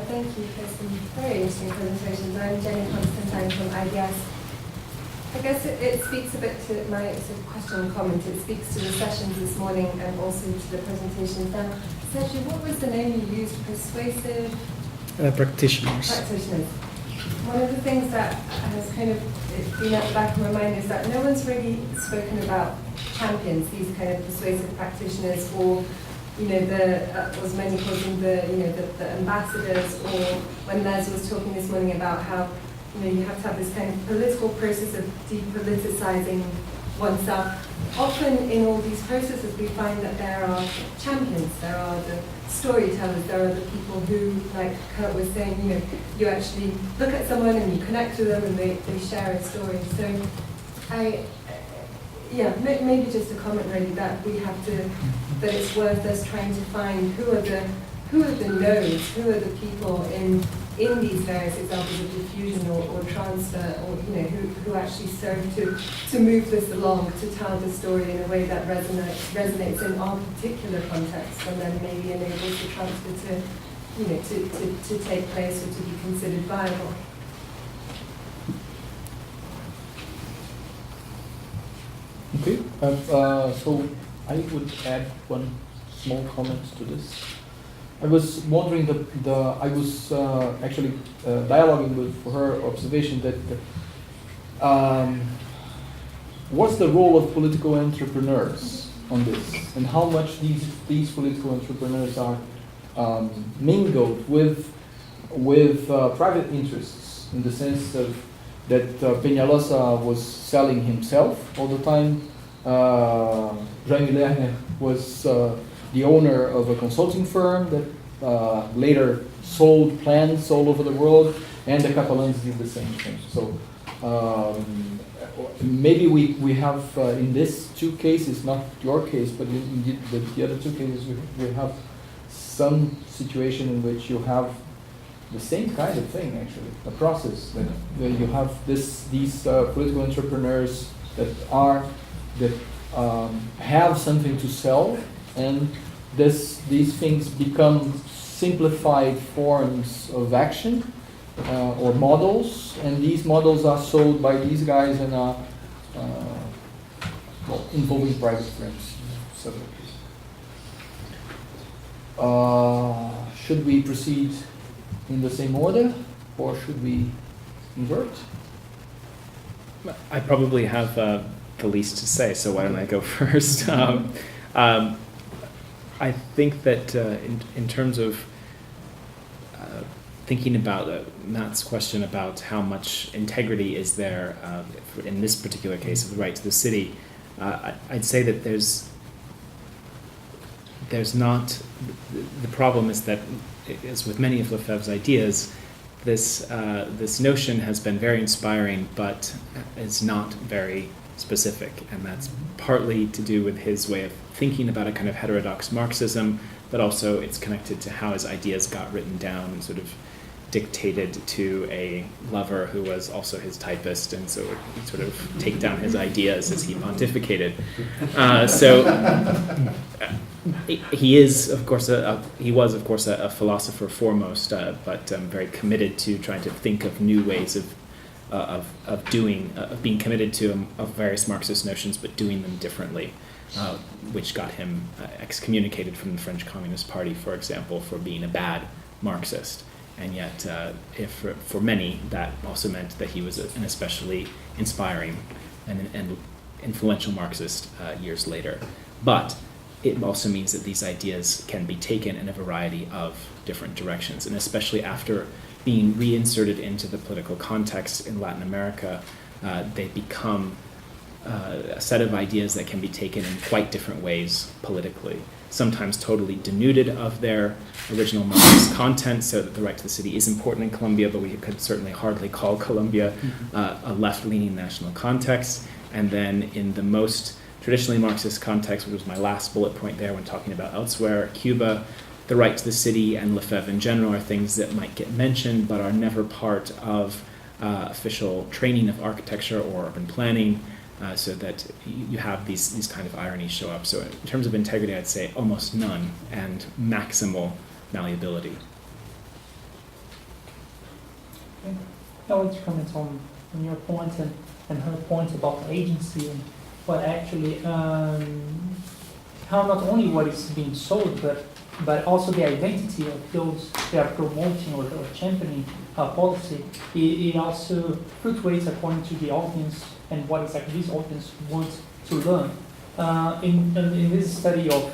Thank you for some very interesting presentations. I'm Jenny Constantine from IBS. I guess it speaks a bit to my sort of question and comment. It speaks to the sessions this morning and also to the presentations now. Sergio, what was the name you used? Persuasive? Practitioners. Practitioners. One of the things that has kind of been at the back of my mind is that no one's really spoken about champions, these kind of persuasive practitioners, or was many calling the ambassadors, or when Les was talking this morning about how you have to have this kind of political process of depoliticizing oneself. Often in all these processes we find that there are champions, there are the storytellers, there are the people who, like Kurt was saying, you actually look at someone and you connect with them and they share a story. So yeah, maybe just a comment really that we have to, that it's worth us trying to find who are the nodes, who are the people in these various examples of diffusion or transfer, or who actually serve to move this along, to tell the story in a way that resonates in our particular context, and then maybe enables the transfer to take place or to be considered viable. Okay, so I would add one small comment to this. I was wondering I was actually dialoguing with her observation that what's the role of political entrepreneurs on this, and how much these political entrepreneurs are mingled with private interests, in the sense of that Peñalosa was selling himself all the time. Jaime Lerner was the owner of a consulting firm that later sold plants all over the world, and the Catalans did the same thing. So maybe we have in these two cases, not your case, but in the other two cases, we have some situation in which you have the same kind of thing, actually, a process that you have these political entrepreneurs that have something to sell, and these things become simplified forms of action or models, and these models are sold by these guys and are involving private firms. Should we proceed in the same order, or should we invert? I probably have the least to say, so why don't I go first? I think that in terms of thinking about Matt's question about how much integrity is there in this particular case of the right to the city, I'd say that there's not. The problem is that, as with many of Lefebvre's ideas, this notion has been very inspiring, but is not very specific, and that's partly to do with his way of thinking about a kind of heterodox Marxism, but also it's connected to how his ideas got written down and sort of dictated to a lover who was also his typist, and so he'd sort of take down his ideas as he pontificated. He was of course a philosopher foremost, but very committed to trying to think of new ways of being committed to various Marxist notions, but doing them differently, which got him excommunicated from the French Communist Party, for example, for being a bad Marxist. And yet, for many, that also meant that he was an especially inspiring and influential Marxist years later. But it also means that these ideas can be taken in a variety of different directions, and especially after being reinserted into the political context in Latin America, they become a set of ideas that can be taken in quite different ways politically, sometimes totally denuded of their original Marxist content, so that the right to the city is important in Colombia, but we could certainly hardly call Colombia a left-leaning national context. And then in the most traditionally Marxist context, which was my last bullet point there when talking about elsewhere, Cuba, the right to the city and Lefebvre in general are things that might get mentioned but are never part of official training of architecture or urban planning, so that you have these kind of ironies show up. So in terms of integrity, I'd say almost none, and maximal malleability. I want to comment on your point and her point about agency, and what actually, how not only what is being sold, but also the identity of those they are promoting or championing policy. It also fluctuates according to the audience and what exactly this audience wants to learn. In this study of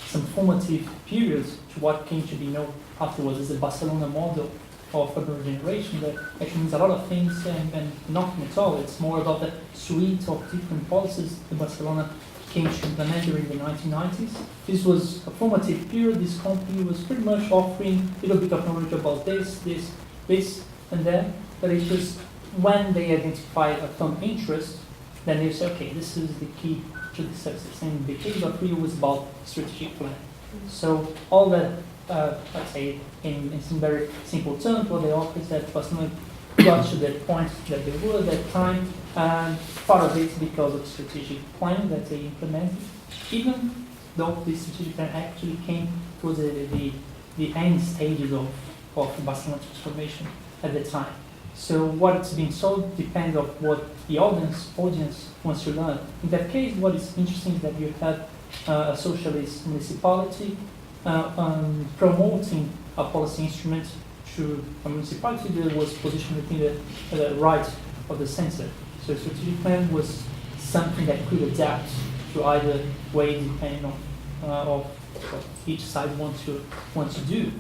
some formative periods to what came to be known afterwards as the Barcelona model of urban regeneration, that actually means a lot of things and nothing at all. It's more about the suite of different policies that Barcelona came to implement during the 1990s. This was a formative period. This company was pretty much offering a little bit of knowledge about this, and that, but it's just when they identified a firm interest then you say, okay, this is the key to the success. And the case of Rio was about strategic plan. So all that, let's say, in some very simple terms, what they offer is that Barcelona got to that point that they were at that time, and part of it because of strategic plan that they implemented, even though the strategic plan actually came to the end stages of Barcelona transformation at the time. So what's being sold depends on what the audience wants to learn. In that case, what is interesting is that you had a socialist municipality promoting a policy instrument to a municipality that was positioned within the right of the center. So the strategic plan was something that could adapt to either way depending on of what each side wants to do.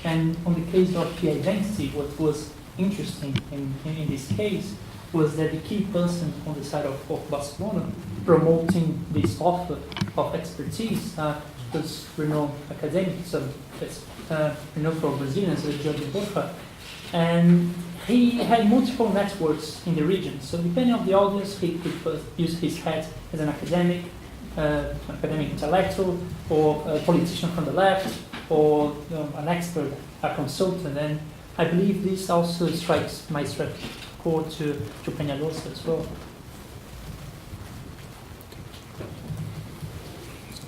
And on the case of the identity, what was interesting in this case was that the key person on the side of Barcelona promoting this offer of expertise was renowned academic, so that's renowned for Brazilians, Jorge Borja, and he had multiple networks in the region. So depending on the audience, he could use his hat as an academic intellectual, or a politician from the left, or an expert, a consultant. And I believe this also might strike chord to Peñalosa as well.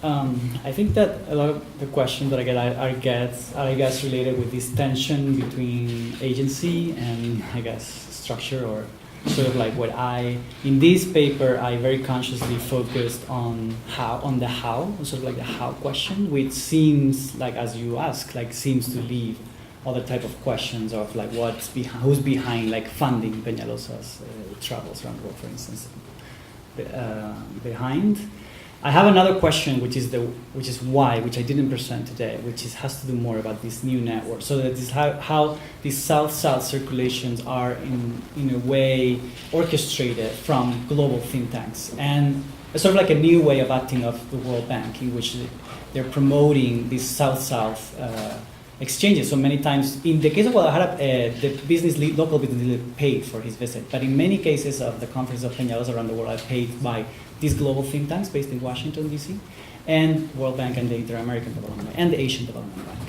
I think that a lot of the questions that I get are, I guess, related with this tension between agency and, I guess, structure, or sort of like what in this paper, I very consciously focused on the how, sort of like the how question, which seems like, as you ask, like seems to leave other type of questions of like who's behind like funding Peñalosa's travels around the world, for instance, behind. I have another question, which is why, which I didn't present today, which has to do more about this new network. So that is how these south-south circulations are in a way orchestrated from global think tanks, and sort of like a new way of acting of the World Bank, in which they're promoting these south-south exchanges. So many times, in the case of Guadalajara, the local business leader paid for his visit, but in many cases of the conference of Peñalosa around the world, are paid by these global think tanks based in Washington, D.C., and World Bank and the Inter-American Development Bank, and the Asian Development Bank.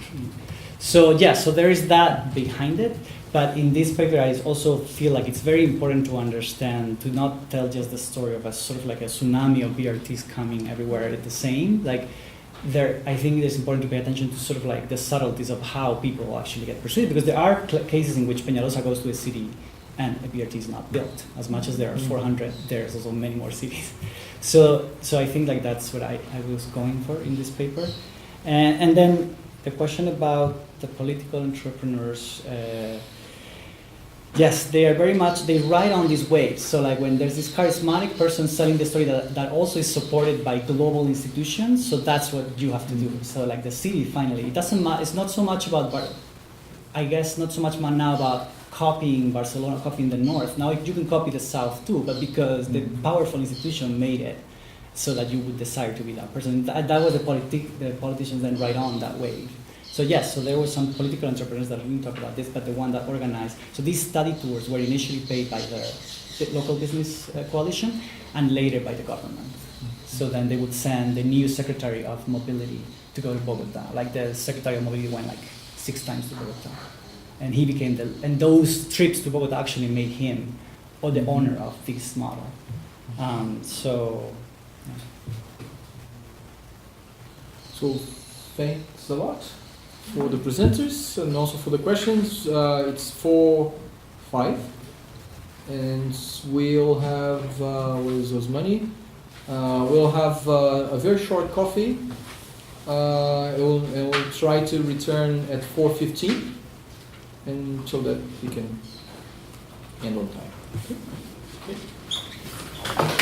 So so there is that behind it, but in this paper I also feel like it's very important to understand, to not tell just the story of a sort of like a tsunami of BRTs coming everywhere at the same. Like I think it's important to pay attention to sort of like the subtleties of how people actually get persuaded, because there are cases in which Peñalosa goes to a city and a BRT is not built. As much as there are 400, there's also many more cities. So I think like that's what I was going for in this paper. And then the question about the political entrepreneurs, yes, they are very much, they ride on these waves. So like when there's this charismatic person selling the story that also is supported by global institutions, so that's what you have to do. So like the city, finally, it doesn't matter, it's not so much about, I guess not so much now about copying Barcelona, copying the north. Now you can copy the south too, but because the powerful institution made it so that you would desire to be that person. That was the politicians then ride on that wave. So yes, so there were some political entrepreneurs that didn't talk about this, but the one that organized. So these study tours were initially paid by the local business coalition and later by the government. So then they would send the new Secretary of Mobility to go to Bogota. Like the Secretary of Mobility went like 6 times to Bogota. And he became and those trips to Bogota actually made him the owner of this model. So thanks a lot for the presenters and also for the questions. It's 4:05, and we'll have where's Osmani? We'll have a very short coffee. We'll try to return at 4:15. And so that we can end on time. Okay.